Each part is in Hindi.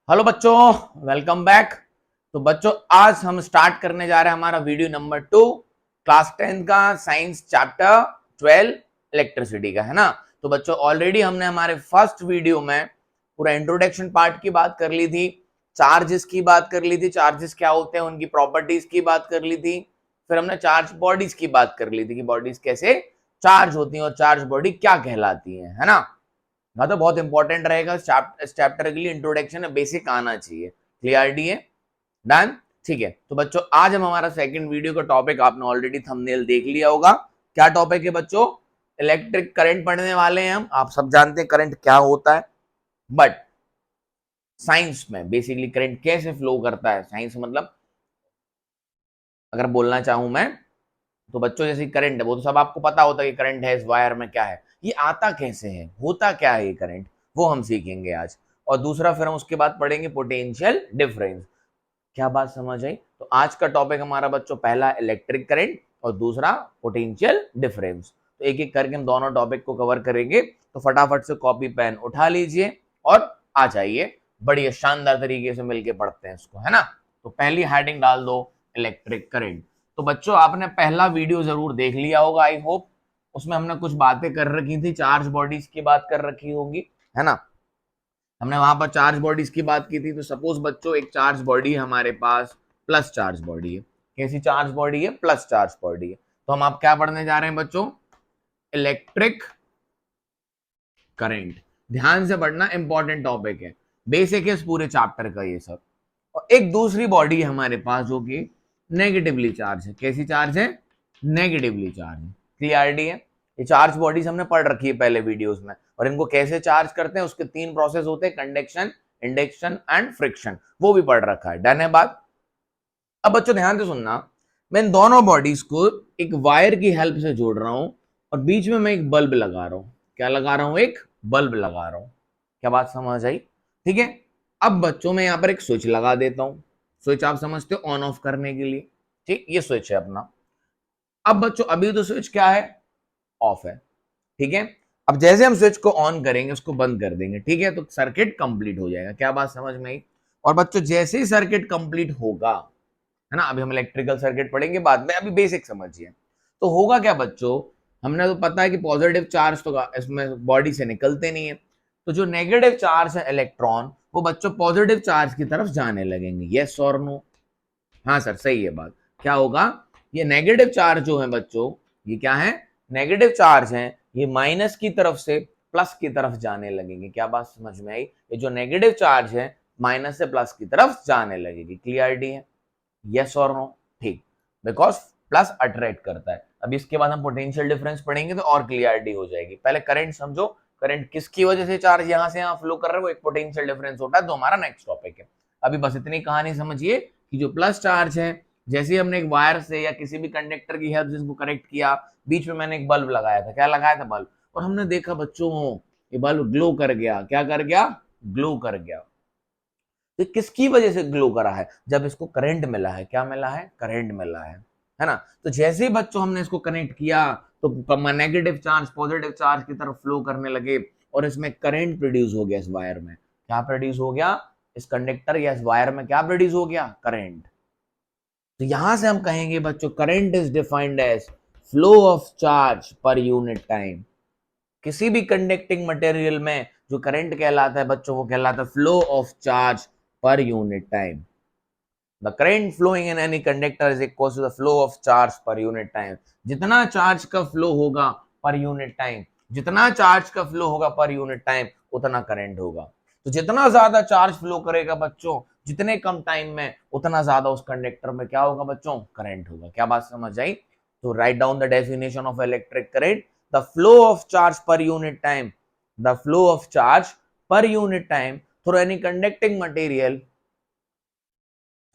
हेलो बच्चों, वेलकम बैक। तो बच्चों आज हम स्टार्ट करने जा रहे हैं हमारा वीडियो नंबर 2 क्लास 10 का साइंस चैप्टर 12 इलेक्ट्रिसिटी का, है ना। तो बच्चों ऑलरेडी हमने हमारे फर्स्ट वीडियो में पूरा इंट्रोडक्शन पार्ट की बात कर ली थी, चार्जेस की बात कर ली थी, चार्जेस क्या होते हैं उनकी प्रॉपर्टीज की बात कर ली थी। फिर हमने चार्ज बॉडीज की बात कर ली थी कि बॉडीज कैसे चार्ज होती हैं और चार्ज बॉडी क्या कहलाती है ना। हाँ, तो बहुत इंपॉर्टेंट रहेगा इस चैप्टर के लिए, इंट्रोडक्शन है, बेसिक आना चाहिए। क्लियरिटी है? डन। ठीक है, तो बच्चों आज हम हमारा सेकंड वीडियो का टॉपिक, आपने ऑलरेडी थंबनेल देख लिया होगा। क्या टॉपिक है बच्चों? इलेक्ट्रिक करंट पढ़ने वाले हैं हम। आप सब जानते हैं करंट क्या होता है, बट साइंस में बेसिकली करंट कैसे फ्लो करता है, साइंस मतलब अगर बोलना चाहूं मैं तो बच्चों जैसे करंट है वो तो सब आपको पता होता है कि करंट है, इस वायर में क्या है, ये आता कैसे है, होता क्या है ये करंट, वो हम सीखेंगे आज। और दूसरा फिर हम उसके बाद पढ़ेंगे पोटेंशियल डिफरेंस। क्या बात समझ आई? तो आज का टॉपिक हमारा बच्चों पहला इलेक्ट्रिक करंट और दूसरा पोटेंशियल डिफरेंस। तो एक एक करके हम दोनों टॉपिक को कवर करेंगे। तो फटाफट से कॉपी पेन उठा लीजिए और आ जाइए, बढ़िया शानदार तरीके से मिलके पढ़ते हैं इसको, है ना। तो पहली हेडिंग डाल दो, इलेक्ट्रिक करंट। तो बच्चों आपने पहला वीडियो जरूर देख लिया होगा, आई होप। उसमें हमने कुछ बातें कर रखी थी, चार्ज बॉडीज की बात कर रखी होगी, है ना। हमने वहां पर चार्ज बॉडीज की बात की थी। तो सपोज बच्चों एक चार्ज बॉडी है हमारे पास, प्लस चार्ज बॉडी है। कैसी चार्ज बॉडी है? प्लस चार्ज बॉडी है। तो हम आप क्या पढ़ने जा रहे हैं बच्चों? Electric current. ध्यान से पढ़ना, इंपॉर्टेंट टॉपिक है, बेसिक है इस पूरे चैप्टर का ये सब। और एक दूसरी बॉडी है हमारे पास जो कि नेगेटिवली चार्ज है। कैसी चार्ज है? नेगेटिवली चार्ज है। क्लियरिटी है? ये चार्ज बॉडीज हमने पढ़ रखी है पहले वीडियोस में, और इनको कैसे चार्ज करते हैं उसके 3 प्रोसेस होते हैं, कंडक्शन, इंडक्शन एंड फ्रिक्शन, वो भी पढ़ रखा है। डन है बात? अब बच्चों ध्यान से सुनना, मैं इन दोनों बॉडीज को एक वायर की हेल्प से जोड़ रहा हूं और बीच में मैं एक बल्ब लगा रहा हूं। क्या लगा रहा हूं? एक बल्ब लगा रहा हूं। क्या बात समझ आई? ठीक है। अब बच्चों मैं यहां पर एक स्विच लगा देता हूं। स्विच आप समझते हो, ऑन ऑफ करने के लिए। ठीक, ये स्विच है अपना। अब बच्चों अभी तो स्विच क्या है? ऑफ है। ठीक है। अब जैसे हम स्विच को ऑन करेंगे, उसको बंद कर देंगे, ठीक है, तो सर्किट कंप्लीट हो जाएगा। क्या बात समझ में आई? और बच्चों जैसे ही सर्किट कंप्लीट होगा, है ना, अभी हम इलेक्ट्रिकल सर्किट पढ़ेंगे बाद में, अभी बेसिक समझिए। तो होगा क्या बच्चों? हमने तो पता है कि पॉजिटिव चार्ज तो इसमें बॉडी से निकलते नहीं है, तो जो नेगेटिव चार्ज है इलेक्ट्रॉन, वो बच्चों पॉजिटिव चार्ज की तरफ जाने लगेंगे। यस और नो? हाँ सर, सही है बात। क्या होगा? ये नेगेटिव चार्ज जो है बच्चों, ये क्या है? नेगेटिव चार्ज है, ये माइनस की तरफ से प्लस की तरफ जाने लगेंगे। क्या बात समझ में आई? ये जो नेगेटिव चार्ज है माइनस से प्लस की तरफ जाने लगेगी। क्लियरिटी है? यस और नो? ठीक, बिकॉज प्लस अट्रैक्ट करता है। अब इसके बाद हम पोटेंशियल डिफरेंस पढ़ेंगे तो और क्लियरिटी हो जाएगी। पहले करंट समझो, करंट किसकी वजह से चार्ज यहां से यहां फ्लो कर रहा है, वो एक पोटेंशियल डिफरेंस होता है, तो हमारा नेक्स्ट टॉपिक है। अभी बस इतनी कहानी समझिए कि जो प्लस चार्ज है, जैसे ही हमने एक वायर से या किसी भी कंडक्टर की हेल्प से इसको कनेक्ट किया, बीच में मैंने एक बल्ब लगाया था। क्या लगाया था? बल्ब। और हमने देखा बच्चों ये बल्ब ग्लो कर गया। क्या कर गया? ग्लो कर गया। तो किसकी वजह से ग्लो करा है? जब इसको करंट मिला है। क्या मिला है? करंट मिला है ना। तो जैसे ही बच्चों हमने इसको कनेक्ट किया तो नेगेटिव चार्ज पॉजिटिव चार्ज की तरफ फ्लो करने लगे और इसमें करंट प्रोड्यूस हो गया। इस वायर में क्या प्रोड्यूस हो गया? इस कंडक्टर या इस वायर में क्या प्रोड्यूस हो गया? करंट। तो यहां से हम कहेंगे बच्चों current is defined as flow of charge per unit time. किसी भी कंडक्टिंग मटेरियल में जो करंट कहलाता है बच्चों, वो कहलाता है flow of charge per unit time. The current flowing in any conductor is equal to the flow of charge per unit time. जितना चार्ज का फ्लो होगा पर यूनिट टाइम, जितना चार्ज का फ्लो होगा पर यूनिट टाइम, उतना करंट होगा। तो जितना ज्यादा चार्ज फ्लो करेगा बच्चों, जितने कम टाइम में, उतना ज्यादा उस कंडक्टर में क्या होगा बच्चों? करंट होगा। क्या बात समझ आई? तो right down the definition of electric current, the flow of charge per unit time, the flow of charge per unit time through any conducting material,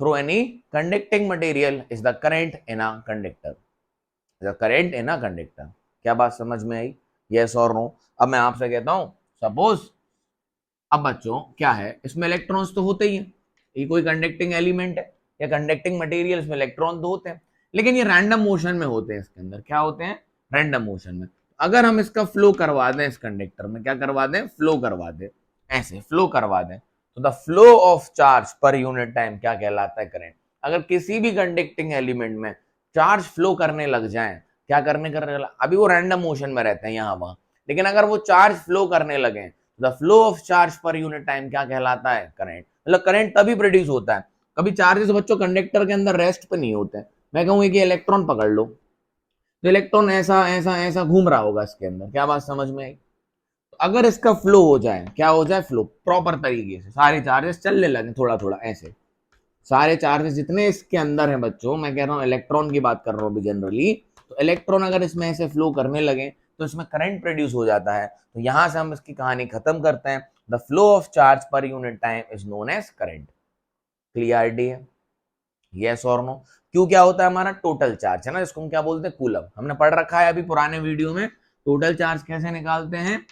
through any conducting material is the current in a conductor, the current in a conductor. क्या बात समझ में आई? यस और नो? अब मैं आपसे कहता हूं, सपोज अब बच्चों क्या है, इसमें इलेक्ट्रॉन्स तो होते ही हैं, ये कोई कंडक्टिंग एलिमेंट है या कंडक्टिंग मटेरियल, इसमें इलेक्ट्रॉन तो होते हैं, लेकिन ये रैंडम मोशन में होते हैं। इसके अंदर क्या होते हैं? रैंडम मोशन में। अगर हम इसका फ्लो करवा दें, इस कंडक्टर में क्या करवा दें? फ्लो करवा दें, ऐसे फ्लो करवा दें, तो the flow of charge per unit time क्या कहलाता है? करंट। अगर किसी भी कंडक्टिंग एलिमेंट में चार्ज फ्लो करने लग जाए, क्या करने अभी वो रैंडम मोशन में रहते हैं यहाँ वहां, लेकिन अगर वो चार्ज फ्लो करने लगे, the flow of charge per unit time क्या कहलाता है? करंट। मतलब करंट तभी प्रोड्यूस होता है, कभी चार्जेस बच्चों कंडक्टर के अंदर रेस्ट पे नहीं होते। मैं कहूँ कि इलेक्ट्रॉन पकड़ लो, तो इलेक्ट्रॉन ऐसा ऐसा ऐसा घूम रहा होगा इसके अंदर, क्या बात समझ में आई? तो अगर इसका फ्लो हो जाए, क्या हो जाए? फ्लो प्रॉपर तरीके से सारे चार्जेस चलने लगे थोड़ा थोड़ा ऐसे, सारे चार्जेस जितने इसके अंदर हैं बच्चों, मैं कह रहा हूँ इलेक्ट्रॉन की बात कर रहा हूँ अभी जनरली, तो इलेक्ट्रॉन अगर इसमें ऐसे फ्लो करने लगे तो इसमें करंट प्रोड्यूस हो जाता है। तो यहां से हम इसकी कहानी खत्म करते हैं। The flow of charge per unit time is known as current. Clarity है? यस और नो? क्यों क्या होता है? हमारा टोटल चार्ज है ना, जिसको हम क्या बोलते हैं? कूलम। हमने पढ़ रखा है अभी पुराने वीडियो में, टोटल चार्ज कैसे निकालते हैं?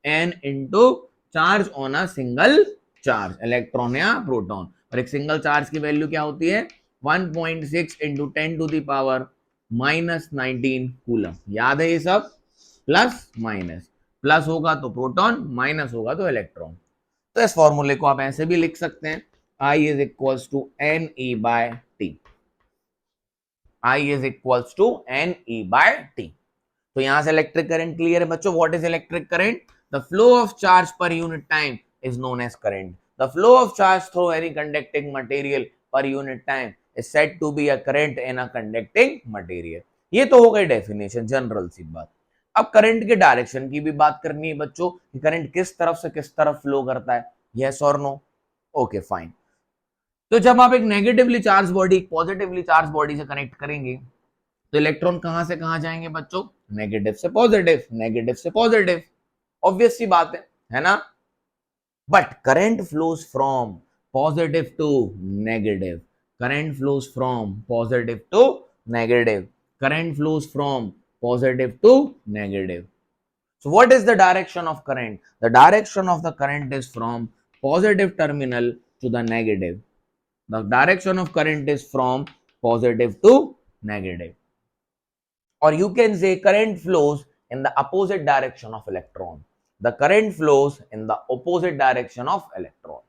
N into charge on a single charge, electron या प्रोटॉन। और एक सिंगल चार्ज की वैल्यू क्या होती है? 1.6 into 10 to the power -19 coulomb. याद है ये सब? प्लस माइनस, प्लस होगा तो प्रोटॉन, माइनस होगा तो इलेक्ट्रॉन। तो इस फॉर्मूले को आप ऐसे भी लिख सकते हैं, I is equals to NE by T। I is equals to NE by T। तो यहां से इलेक्ट्रिक करंट क्लियर है बच्चों। What is electric current? The flow of charge per unit time is known as current. The flow of charge through any conducting material per unit time is said to be a current in a conducting material. ये तो हो गई डेफिनेशन, जनरल सी बात। अब करंट के डायरेक्शन की भी बात करनी है बच्चों, कि करंट किस तरफ से किस तरफ फ्लो करता है। यस और नो? Okay fine. तो जब आप एक नेगेटिवली चार्ज बॉडी एक पॉजिटिवली चार्ज बॉडी से कनेक्ट करेंगे, तो इलेक्ट्रॉन कहां से कहां जाएंगे बच्चों? नेगेटिव से पॉजिटिव, नेगेटिव से पॉजिटिव। ऑब्वियस सी बात है ना? But current flows from positive to negative, current flows from positive to negative, current flows from positive to negative. So what is the direction of current? The direction of the current is from positive terminal to the negative. The direction of current is from positive to negative. Or you can say current flows in the opposite direction of electron. The current flows in the opposite direction of electron.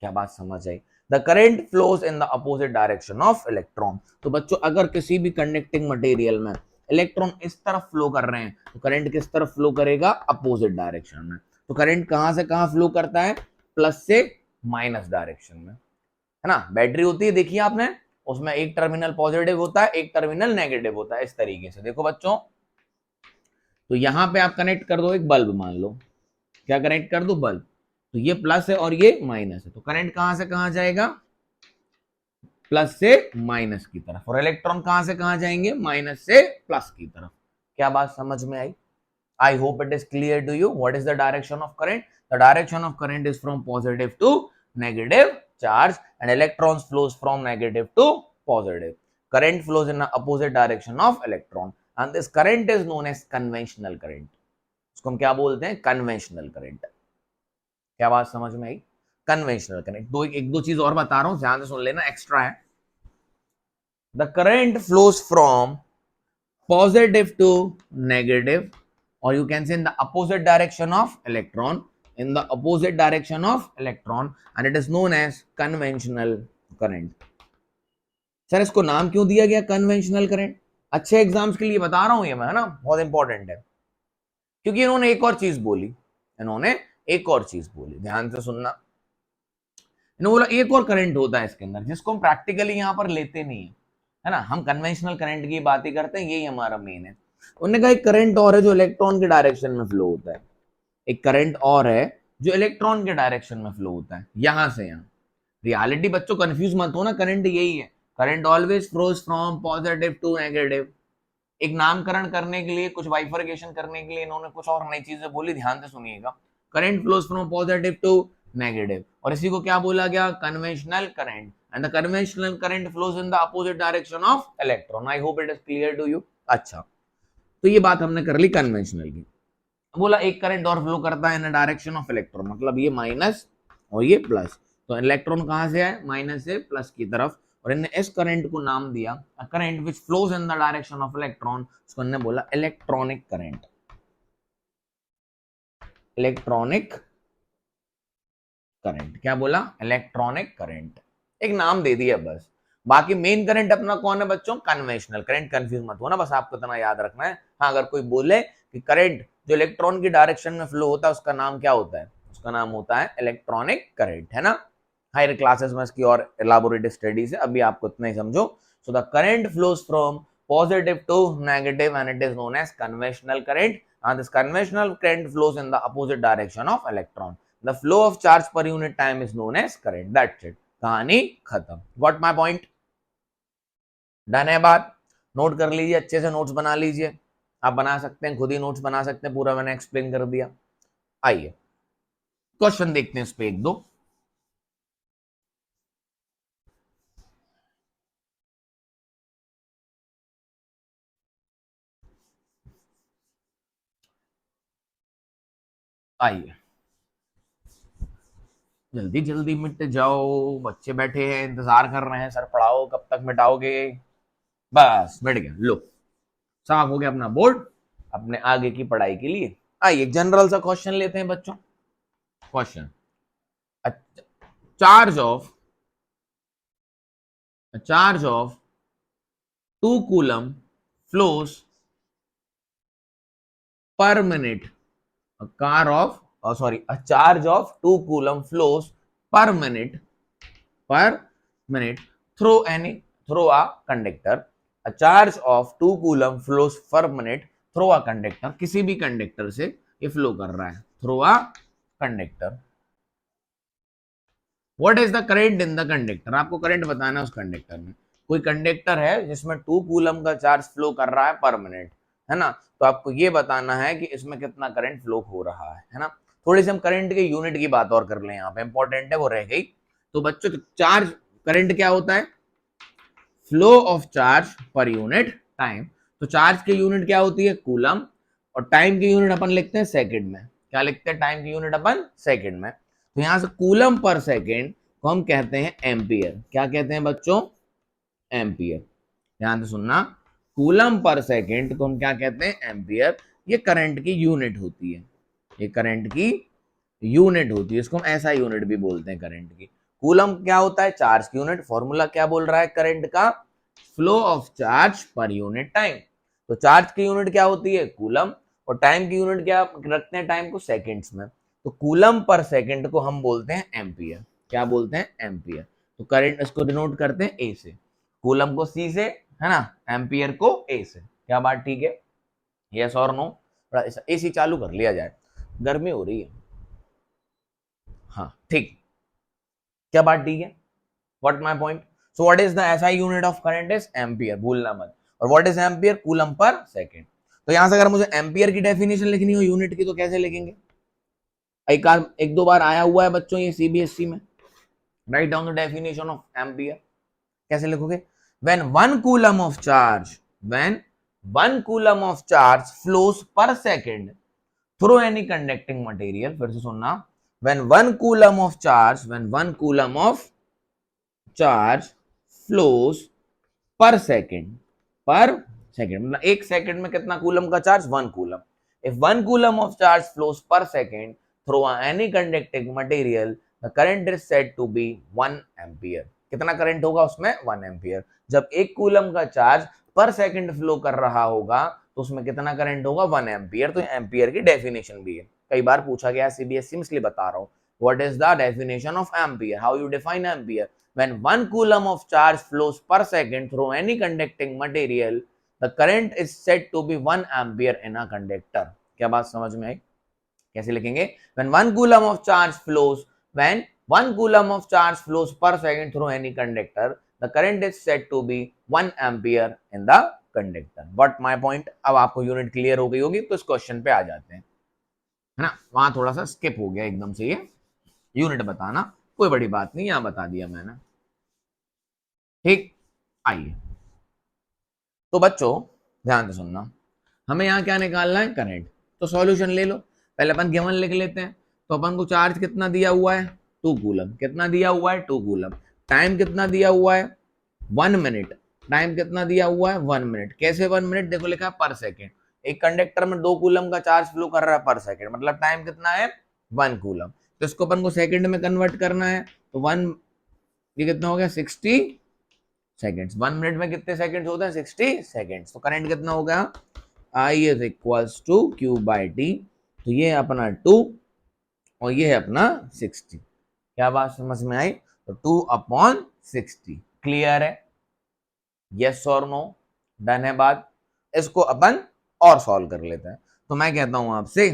क्या बात समझ आई? The current flows in the opposite direction of electron. तो बच्चों अगर किसी भी कंडक्टिंग मटेरियल में इलेक्ट्रॉन इस तरफ फ्लो कर रहे हैं, तो करंट किस तरफ फ्लो करेगा? अपोजिट डायरेक्शन में। तो करंट कहां से कहां फ्लो करता है? प्लस से माइनस डायरेक्शन में, है ना? बैटरी होती है, देखिए आपने, उसमें एक टर्मिनल पॉजिटिव होता है, एक टर्मिनल नेगेटिव होता है। इस तरीके से देखो बच्चों, तो यहां पे आप कनेक्ट कर दो एक बल्ब, मान लो, क्या कनेक्ट कर दो? बल्ब। तो ये प्लस है और ये माइनस है, तो करंट कहां से कहां जाएगा? प्लस से माइनस की तरफ। और इलेक्ट्रॉन कहां से कहां जाएंगे? माइनस से प्लस की तरफ। क्या बात समझ में आई? I hope it is clear to you. What is the direction of current? The direction of current is from positive to negative charge, and electrons flows from negative to positive. Current flows in the opposite direction of electron, and this current is known as conventional current. इसको हम क्या बोलते हैं? conventional current। क्या बात समझ में आई? conventional current। एक दो चीज और बता रहा हूं, ध्यान से सुन लेना, एक्स्ट्रा है। The current flows from positive to negative, or you can say in the opposite direction of electron, in the opposite direction of electron, and it is known as conventional current। Sir इसको नाम क्यों दिया गया कन्वेंशनल करंट? अच्छे एग्जाम्स के लिए बता रहा हूं ये मैं, है ना, बहुत इंपॉर्टेंट है। क्योंकि इन्होंने एक और चीज बोली, इन्होंने एक और चीज बोली, ध्यान से सुनना। इन्होंने बोला एक और करंट होता है इसके अंदर, जिसको हम प्रैक्टिकली यहां पर लेते नहीं है ना, हम कन्वेंशनल करंट की बात ही करते हैं, यही हमारा मेन है। उन्होंने कहा एक करंट और है जो इलेक्ट्रॉन के डायरेक्शन में फ्लो होता है, एक करंट और है जो इलेक्ट्रॉन के डायरेक्शन में फ्लो होता है, यहां से यहां। रियलिटी बच्चों कंफ्यूज मत हो ना, करंट यही है, current always flows from positive to negative. एक नामकरण करने के लिए, कुछ बाइफरकेशन करने के लिए इन्होंने कुछ और नई चीजें बोली, ध्यान से सुनिएगा। Current flows from positive to negative, और इसी को क्या बोला गया? Conventional current. And the conventional current flows in the opposite direction of electron. I hope it is clear to you. अच्छा, तो ये बात हमने कर ली कन्वेंशनल की। बोला एक करंट और फ्लो करता है in the direction of electron, मतलब ये माइनस और ये प्लस। तो इलेक्ट्रॉन कहां से है? माइनस से प्लस की तरफ। और इन्होंने इस करंट को नाम दिया current which flows in the direction of electron, उसको इन्होंने बोला इलेक्ट्रॉनिक करंट। Electronic current. क्या बोला? इलेक्ट्रॉनिक करंट, एक नाम दे दिया बस। बाकी मेन करंट अपना कौन है बच्चों? Conventional current. कंफ्यूज मत होना, बस आपको इतना याद रखना है। हाँ, अगर कोई बोले कि करंट जो इलेक्ट्रॉन की डायरेक्शन में फ्लो होता है उसका नाम क्या होता है? उसका नाम होता है इलेक्ट्रॉनिक करंट, है ना। हायर क्लासेस में इसकी और एलाबोरेटेड स्टडीज है, अभी आपको इतना ही समझो। So the current flows from positive to negative and it is known as conventional current, and this conventional current flows in the opposite direction of electron. The flow of charge per unit time is known as current. That's it. कहानी खत्म। Got my point? डन है बात? नोट कर लीजिए, अच्छे से नोट्स बना लीजिए। आप बना सकते हैं, खुद ही नोट्स बना सकते हैं, पूरा मैंने एक्सप्लेन कर दिया। आइए क्वेश्चन देखते हैं इस पे एक दो। आइए जल्दी जल्दी मिट जाओ, बच्चे बैठे हैं इंतजार कर रहे हैं, सर पढ़ाओ, कब तक मिटाओगे? बस मिट गया, लो साफ हो गया अपना बोर्ड अपने आगे की पढ़ाई के लिए। आइए जनरल सा क्वेश्चन लेते हैं बच्चों। Question, charge of charge of 2 coulomb flows per minute, a car of a charge of 2 coulomb flows per minute through a conductor. A charge of 2 coulomb flows per minute through a conductor. किसी भी कंडक्टर से ये फ्लो कर रहा है through a conductor. What is the current in the conductor? आपको करंट बताना है उस कंडक्टर में। कोई कंडक्टर है जिसमें 2 कूलम का चार्ज फ्लो कर रहा है पर मिनट, है ना। तो आपको ये बताना है कि इसमें कितना करंट फ्लो हो रहा है ना। थोड़ी सी हम करंट के यूनिट की बात और कर लें, यहाँ पे इंपॉर्टेंट है, वो रह गई। तो बच्चों चार्ज करंट क्या होता है? Flow of charge per unit time. तो चार्ज की यूनिट क्या होती है? कूलम। और टाइम की यूनिट अपन लिखते हैं सेकंड में। क्या लिखते हैं? टाइम की यूनिट अपन सेकंड में। तो यहां से कूलम पर सेकंड को हम कहते हैं एम्पियर। क्या कहते हैं बच्चों? एम्पियर। ध्यान से सुनना, कूलम पर सेकंड को हम क्या कहते हैं? एम्पियर। ये करंट की यूनिट होती है, ये करंट की यूनिट होती है, इसको हम ऐसा यूनिट भी बोलते हैं करंट की। कूलम क्या होता है? चार्ज की यूनिट। फॉर्मूला क्या बोल रहा है करंट का? Flow of charge per unit time. तो चार्ज की यूनिट क्या होती है? कूलम। और टाइम की यूनिट क्या रखते हैं? टाइम को सेकंड्स में। तो कूलम पर सेकंड को हम बोलते हैं एम्पियर। क्या बोलते हैं? एम्पियर। तो करंट इसको डिनोट करते हैं ए से, कूलम को सी से, है ना, एम्पियर को ए से। क्या बात ठीक है? यस और नो? एसी चालू कर लिया जाए, गर्मी हो रही है। हाँ ठीक, क्या बात ठीक है? What my point? So what is the SI unit of current? Is ampere, भूलना मत। और what is ampere? Coulomb per second. तो यहां से अगर मुझे एम्पियर की डेफिनेशन लिखनी हो यूनिट की, तो कैसे लिखेंगे? एक दो बार आया हुआ है बच्चों ये सीबीएसई में। Write down the definition of ampere. कैसे लिखोगे? When 1 coulomb of charge, when 1 coulomb of charge flows per second through any conducting material. फिर से सुनना, when 1 coulomb of charge, when 1 coulomb of charge flows per second, मतलब एक सेकंड में कितना कूलम का charge? 1 coulomb. if 1 coulomb of charge flows per second through any conducting material, the current is said to be 1 ampere. कितना करंट होगा उसमें? 1 एम्पियर। जब एक कूलम का चार्ज पर सेकंड फ्लो कर रहा होगा तो उसमें कितना करंट होगा? 1 एम्पियर। तो एम्पियर की डेफिनेशन भी है, कई बार पूछा गया सीबीएसई में, इसलिए बता रहा हूं। What is the definition of ampere? How you define ampere? When 1 coulomb of charge flows per second through any conducting material, the current is said to be 1 ampere in a conductor. क्या बात समझ में आई? कैसे लिखेंगे? when 1 coulomb of charge flows, when 1 coulomb of charge flows per second through any conductor, the current is said to be 1 ampere in the conductor. What my point? अब आपको यूनिट क्लियर हो गई होगी, तो इस क्वेश्चन पे आ जाते हैं, है ना। वहां थोड़ा सा स्किप हो गया एकदम से, ये यूनिट बताना कोई बड़ी बात नहीं, यहां बता दिया मैंने। ठीक, आइए तो बच्चों ध्यान से सुनना, हमें यहाँ क्या निकालना है? करंट। तो सॉल्यूशन ले लो, पहले अपन गिवन लिख लेते हैं। तो अपन को चार्ज कितना दिया हुआ है? 2 कूलम। कितना दिया हुआ है? 2 कूलम। टाइम कितना दिया हुआ है? 1 मिनट। टाइम कितना दिया हुआ है? 1 मिनट। कैसे 1 मिनट? देखो लिखा है पर सेकेंड। एक कंडक्टर में 2 कूलम का चार्ज फ्लो कर रहा है पर सेकेंड, मतलब टाइम कितना है? 1 कूलम। तो इसको अपन को सेकंड में कन्वर्ट करना है, तो 1 ये कितना हो गया 60 सेकेंड्स। 1 मिनट में कितने सेकेंड्स होते हैं 60 सेकेंड्स। तो करंट कितना हो गया I is equals to Q by T. तो ये है अपना 2 और ये है अपना 60। क्या बात समझ में आई? तो 2/60 क्लियर है? यस और नो? डन है बात। इसको अपन और सॉल्व कर लेते हैं। तो मैं कहता हूं आपसे,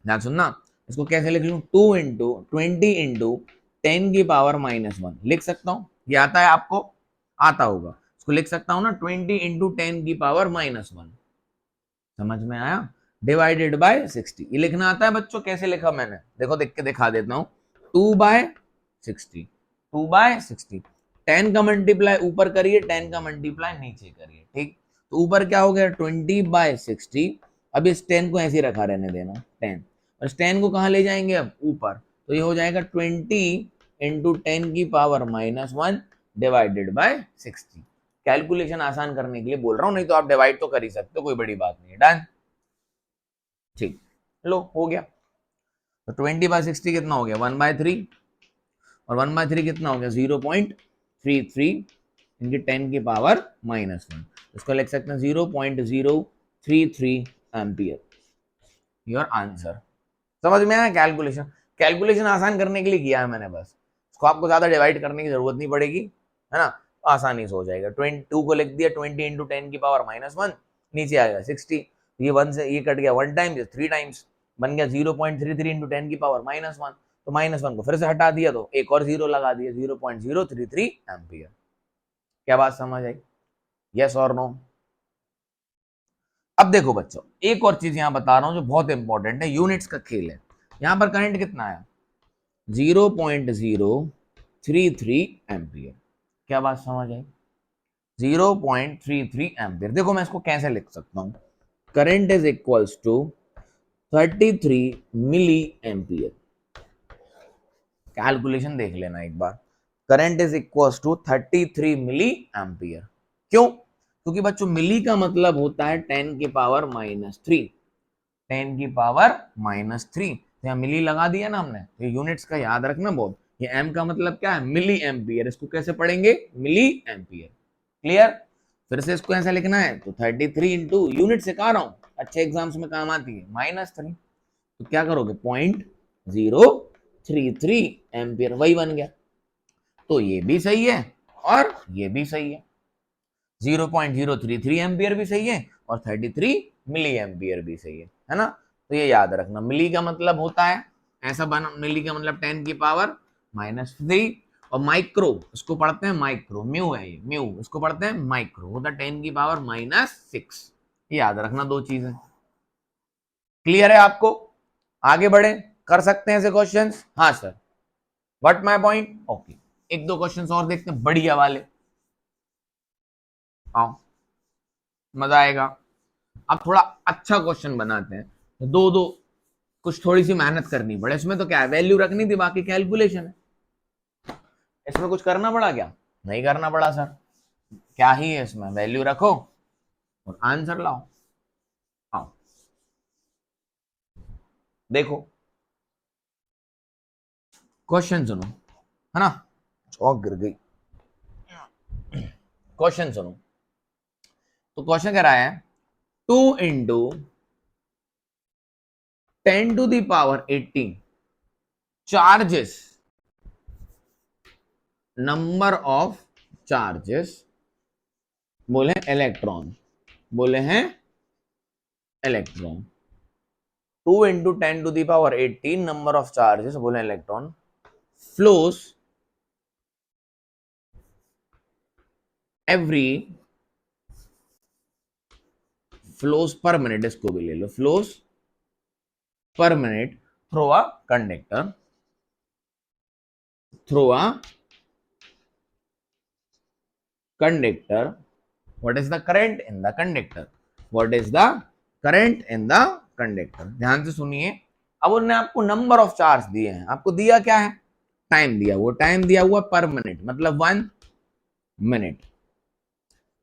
ध्यान सुनना, इसको कैसे लिख लूं? 2 इंटू 20 इंटू 10 की पावर -1 लिख सकता हूं। ये आता है आपको? आता होगा। इसको लिख सकता हूं ना 20 इंटू 10 की पावर -1। समझ में आया? Divided by 60। ये लिखना आता है बच्चों? कैसे लिखा मैंने, देखो देख के दिखा देता हूं। 2/60, 2/60। 10 का मल्टीप्लाई ऊपर करिए, 10 का मल्टीप्लाई नीचे करिए, ठीक। तो ऊपर क्या हो गया 20/60। अब इस 10 को ऐसे रखा रहने देना 10, और इस 10 को कहाँ ले जाएंगे अब? ऊपर। तो ये हो जाएगा 20 इंटू 10 की पावर -1 डिवाइडेड बाय 60। कैलकुलेशन आसान करने के लिए बोल रहा हूं, नहीं तो आप डिवाइड तो कर ही सकते हो, कोई बड़ी बात नहीं है। डन, ठीक, लो हो गया। तो 20/60 कितना हो गया 1/3, और 1/3 कितना हो गया 0.33 इनकी 10 की पावर -1। इसको लिख सकते हैं 0.033 एम्पियर। Your answer. समझ में आया? कैलकुलेशन, कैलकुलेशन आसान करने के लिए किया है मैंने बस। इसको आपको ज्यादा डिवाइड करने की जरूरत नहीं पड़ेगी, है ना, तो आसानी से हो जाएगा। 22 को लिख दिया 20 इंटू 10 की पावर -1, नीचे आएगा 60। ये 1 से ये कट गया 1 टाइम, 3 टाइम्स बन गया 0.33 इंटू 10 की पावर -1। तो -1 को फिर से हटा दिया तो एक और जीरो लगा दिया, 0.033 एम्पियर। क्या बात समझ आई? यस और नो? अब देखो बच्चों, एक और चीज यहां बता रहा हूं जो बहुत इंपॉर्टेंट है, यूनिट्स का खेल है। यहां पर करंट कितना है 0.033 एम्पियर। क्या बात समझ आई? 0.33 एम्पियर। देखो मैं इसको कैसे लिख सकता हूं, current is equals to 33 milli ampere. Calculation देख लेना एक बार। Current is equals to 33 milli ampere. क्यों? क्योंकि बच्चों मिली का मतलब होता है 10 की पावर -3, 10 की पावर -3। तो यहाँ मिली लगा दिया ना हमने। ये यूनिट्स का याद रखना बहुत। ये एम का मतलब क्या है? Milli ampere. इसको कैसे पढ़ेंगे? Milli ampere. क्लियर? फिर से इसको ऐसा लिखना है, तो 33 इंटू यूनिट से कह रहा हूं, अच्छे एग्जाम्स में काम आती है, -3। तो क्या करोगे 0.033 एम्पियर, वही बन गया। तो ये भी सही है और ये भी सही है। 0.033 एम्पियर भी सही है और 33 मिली एम्पियर भी सही है ना। तो ये याद रखना, मिली का मतलब होता है ऐसा बना, मिली का मतलब 10 की पावर -3, और माइक्रो इसको पढ़ते हैं माइक्रो, म्यू है ये, म्यू इसको पढ़ते हैं माइक्रो, होता है 10 की पावर -6। याद रखना दो चीजें। क्लियर है आपको? आगे बढ़े, कर सकते हैं ऐसे क्वेश्चंस? हाँ sir, what my point? Okay, एक दो क्वेश्चंस और देखते हैं बढ़िया वाले। आओ, मजा आएगा। अब थोड़ा अच्छा क्वेश्चन बनाते हैं, तो दो दो कुछ थोड़ी सी मेहनत करनी पड़े। इसमें तो क्या है, वैल्यू रखनी थी, बाकी कैलकुलेशन है। इसमें कुछ करना पड़ा क्या? नहीं करना पड़ा सर। क्या ही है इसमें, वैल्यू रखो और आंसर लाओ। आओ देखो, क्वेश्चन सुनो, है ना, चौक गिर गई। क्वेश्चन सुनो, तो क्वेश्चन कह रहा है 2 into 10 to the power 18 charges, number of charges, बोले इलेक्ट्रॉन, बोले हैं electron. 2 into 10 to the power 18 number of charges, बोले electron, flows every, flows per minute, इसको भी ले लो, flows per minute through a conductor, through a conductor. What is the current in the conductor? What is the current in the conductor? ध्यान से सुनिए। अब उन्होंने आपको नंबर ऑफ चार्ज दिए हैं, आपको दिया क्या है? टाइम दिया। वो टाइम दिया हुआ पर मिनट, मतलब 1 मिनट।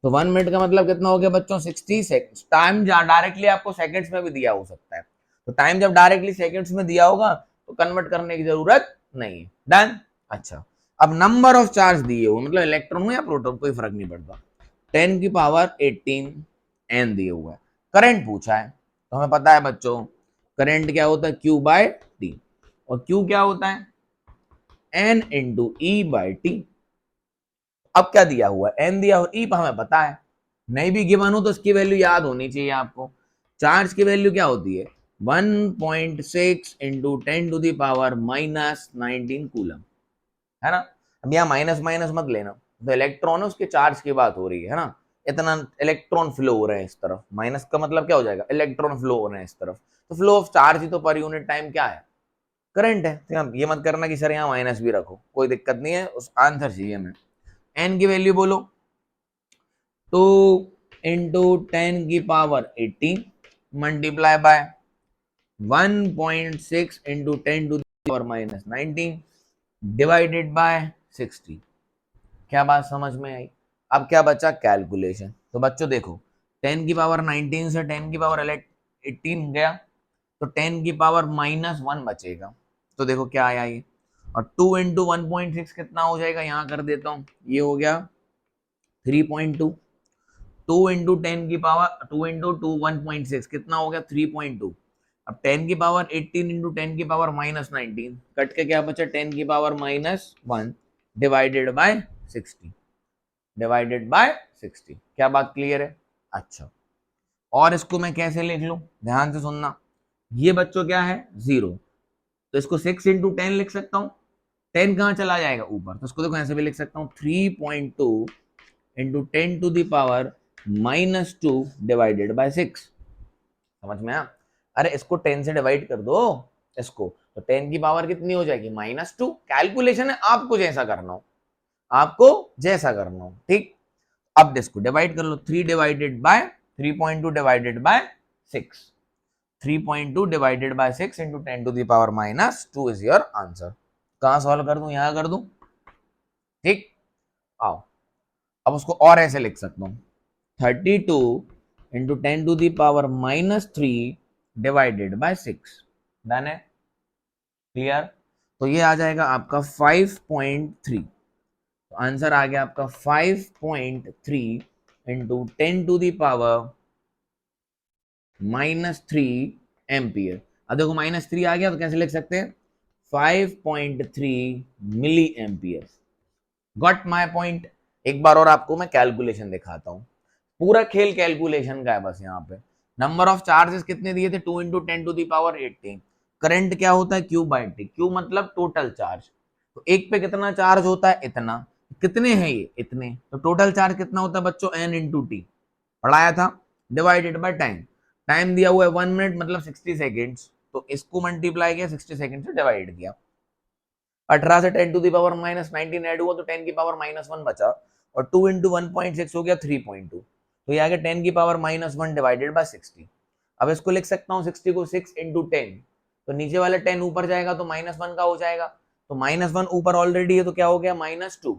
तो 1 मिनट का मतलब कितना हो गया बच्चों 60 सेकंड। टाइम डायरेक्टली आपको सेकंड्स में भी दिया हो सकता है, तो टाइम जब डायरेक्टली सेकंड्स में दिया होगा तो कन्वर्ट करने की जरूरत नहीं है। डन। अच्छा, अब नंबर ऑफ चार्ज दिए हुए, मतलब इलेक्ट्रॉन हो या प्रोटॉन कोई फर्क नहीं पड़ता, 10 की पावर 18 एन दिए हुआ है। करंट पूछा है तो हमें पता है बच्चों करंट क्या होता है, Q बाय टी, और Q क्या होता है, N into E by T. अब क्या दिया हुआ है, N दिया हुआ, E हमें पता है, नहीं भी गिवन हो तो इसकी वैल्यू याद होनी चाहिए आपको। चार्ज की वैल्यू क्या होती है, 1.6 into 10 to the power minus 19 coulomb, है ना। अब यहाँ माइनस माइनस मत लेना, तो इलेक्ट्रॉन है उसके चार्ज की बात हो रही है ना, इतना इलेक्ट्रॉन फ्लो हो रहे हैं इस तरफ, माइनस का मतलब क्या हो जाएगा, इलेक्ट्रॉन फ्लो हो रहे हैं इस तरफ, तो फ्लो ऑफ चार्ज ही तो पर यूनिट टाइम क्या है, करंट है। तो ये मत करना कि सर यहाँ माइनस भी रखो, कोई दिक्कत नहीं है, उस आंसर चाहिए हमें। एन की वैल्यू बोलो, 2 इंटू 10 की power 18 multiply by 1.6 into 10 to the power minus 19 divided by 60। क्या बात समझ में आई। अब क्या बचा, कैलकुलेशन। तो बच्चों देखो 10 की पावर 19 से 10 की पावर 18 गया, तो 10 की पावर माइनस 1 बचेगा। तो देखो क्या आया ये, और 2 इंटू 1.6 कितना हो जाएगा, यहां कर देता हूं, ये हो गया 3.2। 2 इंटू 10 की पावर 2 इंटू 2 1.6 कितना हो गया 3.2। अब 10 की पावर 18 इंटू 10 की पावर माइनस 19 कट के क्या बचा 10 की power minus 1 divided by 60, divided by 60। क्या बात क्लियर है। अच्छा, और इसको मैं कैसे लिख लूं, ध्यान से सुनना। ये बच्चों क्या है 0, तो इसको 6 इंटू 10 लिख सकता हूं, 10 कहां चला जाएगा ऊपर, तो इसको देखो ऐसे भी लिख सकता हूं 3.2 into 10 to the power minus 2 divided by 6। समझ में आ, अरे इसको 10 से डिवाइड कर दो इसको, तो 10 की पावर कितनी हो जाएगी -2। कैलकुलेशन है, आपको जैसा करना हो, आपको जैसा करना हो, ठीक। अब इसको डिवाइड कर लो, 3 divided by 3.2 divided by 6, 3.2 divided by 6 into 10 to the power minus 2 is your answer. कहां सॉल्व कर दूं, यहां कर दूं, ठीक। आओ, अब उसको और ऐसे लिख सकता हूं 32 into 10 to the power minus 3 divided by 6। Done है, क्लियर। तो ये आ जाएगा आपका 5.3, तो आंसर आ गया आपका 5.3 into 10 to the power -3 ampere. अब देखो -3 आ गया तो कैसे लिख सकते हैं 5.3 milli ampere. Got my point. एक बार और आपको मैं कैलकुलेशन दिखाता हूं, पूरा खेल कैलकुलेशन का है बस। यहाँ पे नंबर ऑफ चार्जेस कितने दिए थे 2 into 10 to the power 18। Current क्या होता है Q बाई टी, Q मतलब टोटल चार्ज, तो एक पे कितना चार्ज होता है इतना, कितने हैं ये इतने, तो टोटल चार्ज कितना होता है बच्चों N इंटू टी, पढ़ाया था, डिवाइडेड बाय टाइम। टाइम दिया हुआ है 1 मिनट मतलब 60 सेकेंड्स, तो इसको मल्टीप्लाई किया 60 सेकेंड से डिवाइड किया, 18 से 10 to the power minus 19 add हुआ तो 10 की पावर -1 बचा, और 2 इंटू 1.6 हो गया 3.2, तो ये आ गया 10 की पावर -1 डिवाइडेड बाय 60। अब इसको लिख सकता हूँ 60 को 6 इंटू 10, तो नीचे वाला 10 ऊपर जाएगा तो -1 का हो जाएगा, तो -1 ऊपर ऑलरेडी है तो क्या हो गया -2।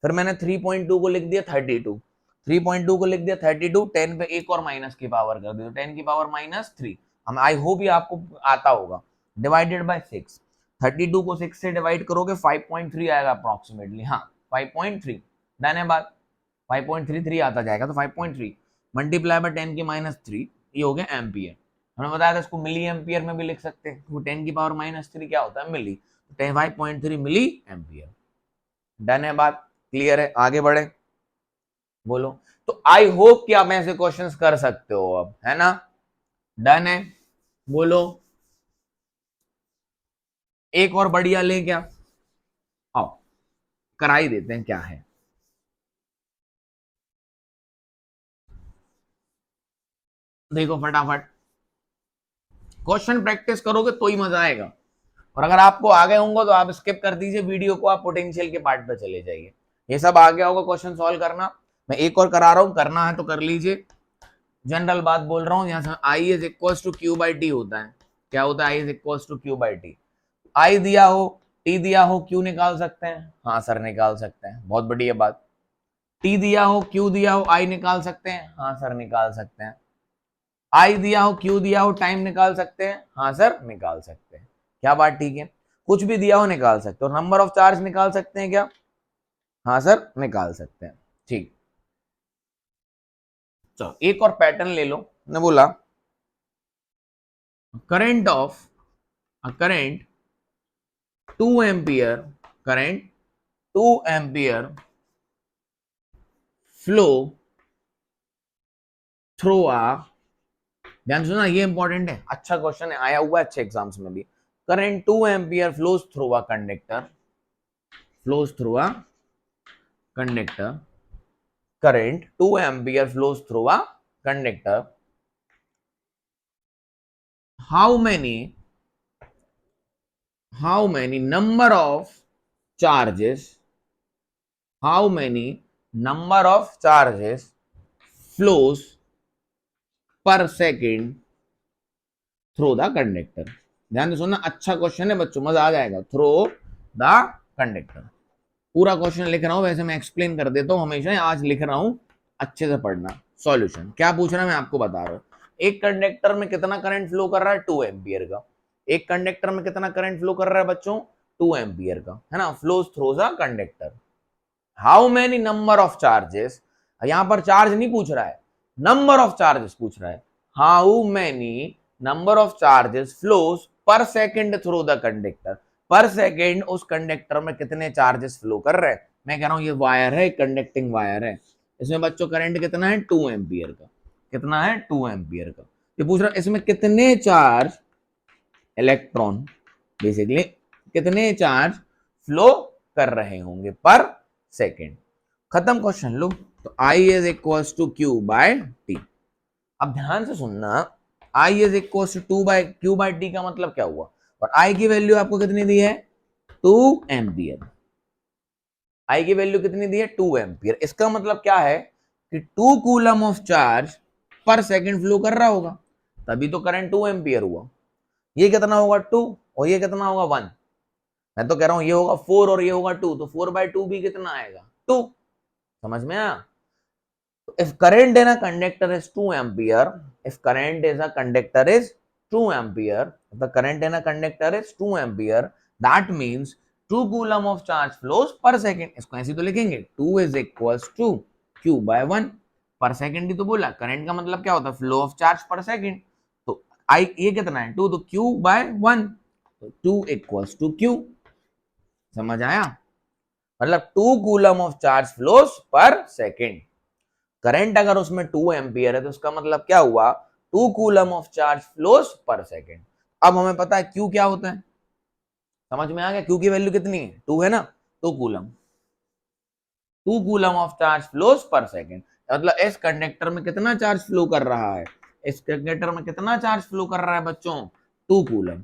फिर मैंने 3.2 को लिख दिया 32, 3.2 को लिख दिया 32, 10 पे एक और माइनस की पावर कर दी तो 10 की पावर -3। हम आई होप ये आपको आता होगा, डिवाइडेड बाय 6। 32 को 6 से डिवाइड करोगे 5.3 आएगा अप्रोक्सीमेटली, हाँ 5.3। डन है बात, 5.33 आता जाएगा, तो 5.3 मल्टीप्लाई बाय 10 की -3, ये हो गया एम्पियर। हमने बताया था इसको मिली एम्पियर में भी लिख सकते हैं, तो 10 की पावर -3 क्या होता है मिली, तो 5.3 मिली एम्पियर। डन है बात, क्लियर है, आगे बढ़े, बोलो। तो आई होप कि आप ऐसे क्वेश्चंस कर सकते हो अब, है ना। डन है, बोलो। एक और बढ़िया ले क्या, आओ करा ही देते हैं, क्या है। देखो फटाफट, क्वेश्चन प्रैक्टिस करोगे तो ही मजा आएगा, और अगर आपको आ गए होंगे तो आप स्किप कर दीजिए वीडियो को, आप पोटेंशियल के पार्ट पे चले जाइए। ये सब आ गया होगा क्वेश्चन सॉल्व करना, मैं एक और करा रहा हूं, करना है तो कर लीजिए। जनरल बात बोल रहा हूं, यहाँ से I is equal to Q by T होता है। क्या होता है, I is equal to Q by T. I दिया हो, टी दिया हो, क्यू निकाल सकते हैं, हाँ सर निकाल सकते हैं, बहुत बढ़िया बात। टी दिया हो, क्यू दिया हो, आई निकाल सकते हैं, हाँ सर निकाल सकते हैं। आई दिया हो, क्यू दिया हो, टाइम निकाल सकते हैं, हाँ सर निकाल सकते हैं। क्या बात ठीक है? कुछ भी दिया हो निकाल सकते हो। नंबर ऑफ चार्ज निकाल सकते हैं क्या? हाँ सर निकाल सकते हैं। ठीक, चलो एक और पैटर्न ले लो। ने बोला current of current 2 ampere, current 2 ampere flow through आ, ध्यान सुना ये इंपॉर्टेंट है, अच्छा क्वेश्चन है, आया हुआ है अच्छे एग्जाम्स में भी। Current 2 ampere flows through a conductor, flows through a conductor, current 2 ampere flows through a conductor, how many number of charges, how many number of charges flows per second through the conductor. ध्यान से सुनना, अच्छा क्वेश्चन है बच्चों, मजा आ जाएगा। थ्रू द कंडक्टर, पूरा क्वेश्चन लिख रहा हूं, वैसे मैं एक्सप्लेन कर देता हूं हमेशा, आज लिख रहा हूं, अच्छे से पढ़ना। सॉल्यूशन क्या पूछ रहा है मैं आपको बता रहा हूं। एक कंडक्टर में कितना करंट फ्लो कर रहा है? 2 एम्पियर का। एक कंडक्टर में कितना करंट फ्लो कर रहा है बच्चों? 2 एम्पियर का, है ना। Flows through the conductor, how many number of charges, यहां पर चार्ज नहीं पूछ रहा है, नंबर ऑफ चार्जेस पूछ रहा है। How many number of charges flows पर सेकेंड थ्रू द कंडक्टर, पर सेकेंड उस कंडक्टर में कितने चार्जेस फ्लो कर रहे हैं। मैं कह रहा हूं ये वायर है, कंडक्टिंग वायर है, इसमें बच्चों करंट कितना है? 2 एम्पियर का। कितना है? 2 एम्पियर का। ये पूछ रहा है इसमें कितने चार्ज, इलेक्ट्रॉन बेसिकली, कितने चार्ज फ्लो कर रहे होंगे पर सेकेंड। खत्म क्वेश्चन। लो तो I is equal to Q by T. अब ध्यान से सुनना, I is equal to 2 by Q by T का मतलब क्या हुआ? और I की वैल्यू आपको कितनी दी है? 2 एम्पियर। I की वैल्यू कितनी दी है? 2 एम्पियर। इसका मतलब क्या है कि 2 कूलम ऑफ चार्ज पर सेकेंड फ्लो कर रहा होगा, तभी तो करंट 2 एम्पियर हुआ। ये कितना होगा? 2, और ये कितना होगा? 1। मैं तो कह रहा हूं ये होगा 4 और ये होगा 2, तो 4/2 भी कितना आएगा? 2। समझ में आया? If current in a conductor is 2 ampere, if current is a conductor is 2 ampere, if the current in a conductor is 2 ampere, that means 2 coulomb of charge flows per second। इसको ऐसे तो लिखेंगे 2 is equals to q by 1 पर सेकेंड ही तो बोला। करंट का मतलब क्या होता है? फ्लो ऑफ चार्ज पर सेकेंड। तो आई ये कितना है? 2, तो q by 1, तो 2 equals to q। समझ आया? मतलब 2 कूलम ऑफ चार्ज फ्लोस पर सेकेंड। करंट अगर उसमें 2 एम्पियर है तो उसका मतलब क्या हुआ? 2 कूलम ऑफ चार्ज फ्लोस पर सेकेंड। अब हमें पता है क्यू क्या होता है, समझ में आ गया? क्यू की वैल्यू कितनी है? 2 है ना, 2 coulomb, 2 coulomb of charge flows पर सेकेंड। मतलब इस कंडक्टर में कितना चार्ज फ्लो कर रहा है? इस कंडक्टर में कितना चार्ज फ्लो कर रहा है बच्चों? 2 कूलम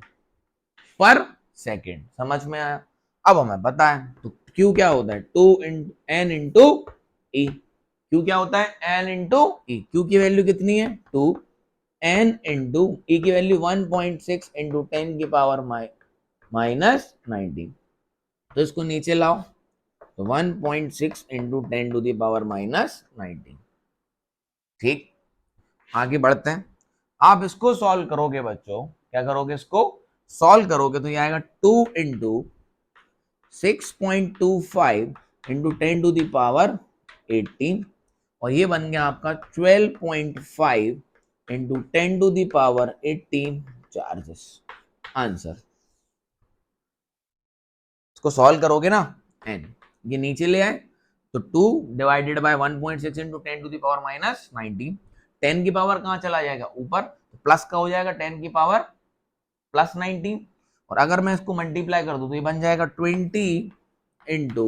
पर सेकेंड। समझ में आया? अब हमें पता है तो क्यू क्या होता है? 2 एन इंटू ई। क्यू क्या होता है? एन इंटू ई। क्यू की वैल्यू कितनी है? 2 एन इंटू ई की वैल्यू 1.6 इंटू 10 की पावर माइनस 19। तो इसको नीचे लाओ, तो 1.6 into 10 to the power minus 19। ठीक, आगे बढ़ते हैं। आप इसको सॉल्व करोगे बच्चों, क्या करोगे? इसको सॉल्व करोगे तो ये आएगा 2 into 6.25 into 10 to the power 18, और ये बन गया आपका 12.5 into 10 to the power 18 charges. Answer इसको सॉल्व करोगे ना, एन ये नीचे ले आए तो 2 divided by 1.6 into 10 to the power minus 19। 10 की पावर कहां चला जाएगा? ऊपर, तो प्लस का हो जाएगा 10 की पावर प्लस 19। और अगर मैं इसको मल्टीप्लाई कर दूं तो ये बन जाएगा 20 इंटू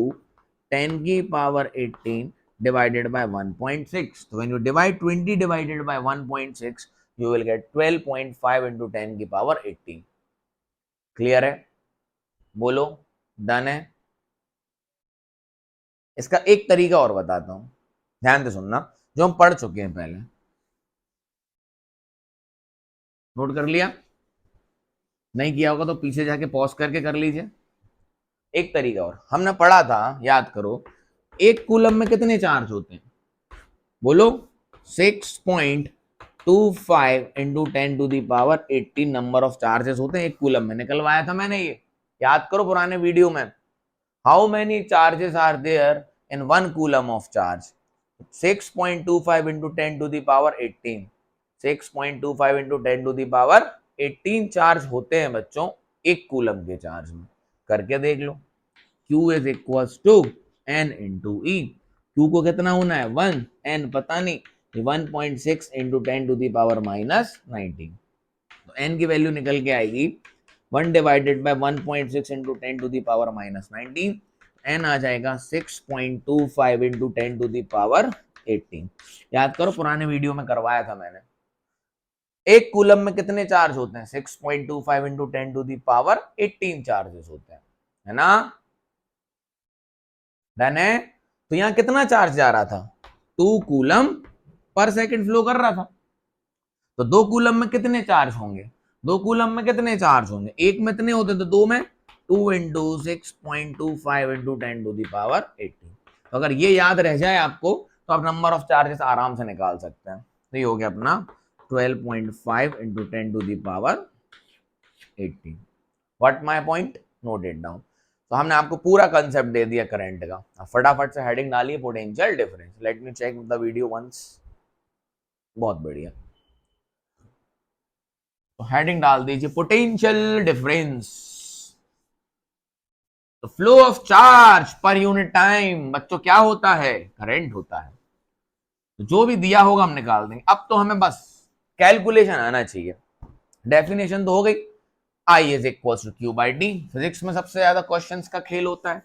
10 की power 18 divided by 1.6. So when you divide 20 divided by 1.6, you will get 12.5 into 10 की पावर 18। क्लियर है? बोलो, डन है? इसका एक तरीका और बताता हूं, ध्यान से सुनना, जो हम पढ़ चुके हैं पहले। नोट कर लिया? नहीं किया होगा तो पीछे जाके पॉज करके कर लीजिए। एक तरीका और हमने पढ़ा था, याद करो, एक कूलम में कितने चार्ज होते हैं? बोलो, 6.25 6.25 into 10 to the power 18 number of charges होते हैं एक कूलम में। निकलवाया था मैंने, ये याद करो पुराने वीडियो में। How many charges are there in 1 coulomb of charge? 6.25 into 10 to the power 18, 6.25 into 10 to the power 18 charge होते हैं बच्चों एक कूलम के चार्ज में। करके देख लो। Q is equal to N into E. Q को कितना होना है 1, N पता नहीं, 1.6 into 10 to the power minus 19। तो N की वैल्यू निकल के आएगी 1 divided by 1.6 into 10 to the power minus 19। N आ जाएगा 6.25 इंटू 10 टू दी पावर 18। याद करो पुराने वीडियो में करवाया था मैंने। एक कूलम में कितने चार्ज होते हैं? 6.25 into 10 to the power 18 charges होते हैं, है ना? डन है। तो यहां कितना चार्ज जा रहा था? 2 कूलम पर सेकंड फ्लो कर रहा था। तो 2 कूलम में कितने चार्ज होंगे? 2 कूलम में कितने चार्ज होंगे? एक में इतने होते तो 2 में 2 into 6.25 into 10 to the power 18। तो अगर ये याद रह जाए आपको तो आप नंबर ऑफ चार्जेस आराम से निकाल सकते हैं। तो ये हो गया अपना 12.5 into 10 to the power 18। What my point? Note it down. तो हमने आपको पूरा कंसेप्ट दे दिया करंट का। अब फटाफट से हेडिंग डालिए potential difference. Let me check the video once. बहुत बढ़िया। तो हेडिंग डाल दीजिए पोटेंशियल डिफरेंस। तो flow of charge per unit time बच्चों क्या होता है? करंट होता है। तो जो भी दिया होगा हम निकाल देंगे। अब तो हमें बस कैलकुलेशन आना चाहिए। डेफिनेशन तो हो गई, I is equal to Q by D. Physics में सबसे ज्यादा क्वेश्चंस का खेल होता है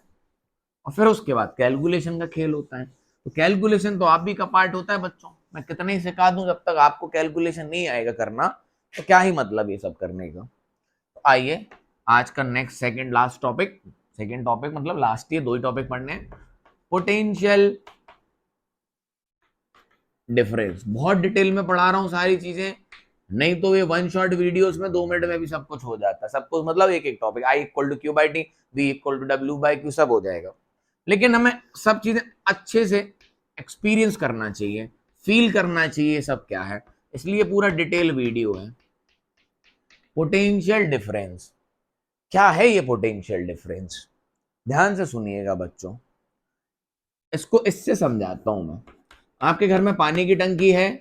और फिर उसके बाद कैलकुलेशन का खेल होता है। तो कैलकुलेशन तो आप भी का पार्ट होता है बच्चों। मैं कितने ही सिखा दूं, जब तक आपको कैलकुलेशन नहीं आएगा करना तो क्या ही मतलब ये सब करने का। तो आइए आज का next second last topic, second topic मतलब लास्ट, ये 2 ही टॉपिक पढ़ने हैं। Potential difference. बहुत डिटेल में पढ़ा रहा हूं सारी चीजें, नहीं तो ये 1 शॉट वीडियोस में 2 मिनट में भी सब कुछ हो जाता है। सब कुछ मतलब एक एक topic, I equal to Q by T, B equal to W by Q, सब हो जाएगा। लेकिन हमें सब चीजें अच्छे से एक्सपीरियंस करना चाहिए, फील करना चाहिए सब क्या है, इसलिए पूरा डिटेल वीडियो है। पोटेंशियल डिफरेंस क्या है? ये पोटेंशियल डिफरेंस ध्यान से सुनिएगा बच्चों, इसको इससे समझाता हूं मैं। आपके घर में पानी की टंकी है?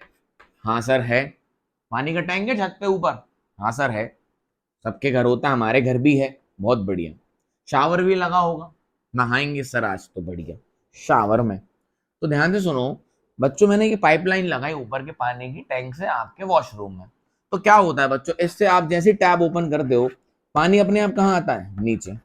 हाँ सर है। पानी का टैंक है छत पे ऊपर? हाँ सर है। सबके घर होता है, हमारे घर भी है। बहुत बढ़िया। शावर भी लगा होगा, नहाएंगे सर आज तो बढ़िया शावर में। तो ध्यान से सुनो बच्चों, मैंने ये पाइपलाइन लगाई ऊपर के पानी की टैंक से आपके वॉशरूम में। तो क्या होता है बच्चों, इससे आप जैसे टैब ओपन करते हो पानी अपने आप कहाँ आता है? नीचे।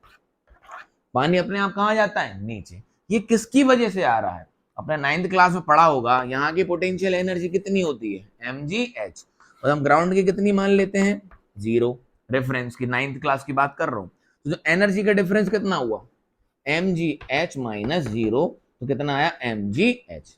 पानी अपने आप कहाँ जाता है? नीचे। ये किसकी वजह से आ रहा है? अपने 9th क्लास में पढ़ा होगा, यहाँ की पोटेंशियल एनर्जी कितनी होती है? mgh। और हम ग्राउंड की कितनी मान लेते हैं? 0। रेफरेंस की 9th क्लास की बात कर रहा हूँ। तो जो एनर्जी का डिफरेंस कितना हुआ? mgh minus 0। तो कितना आया? mgh।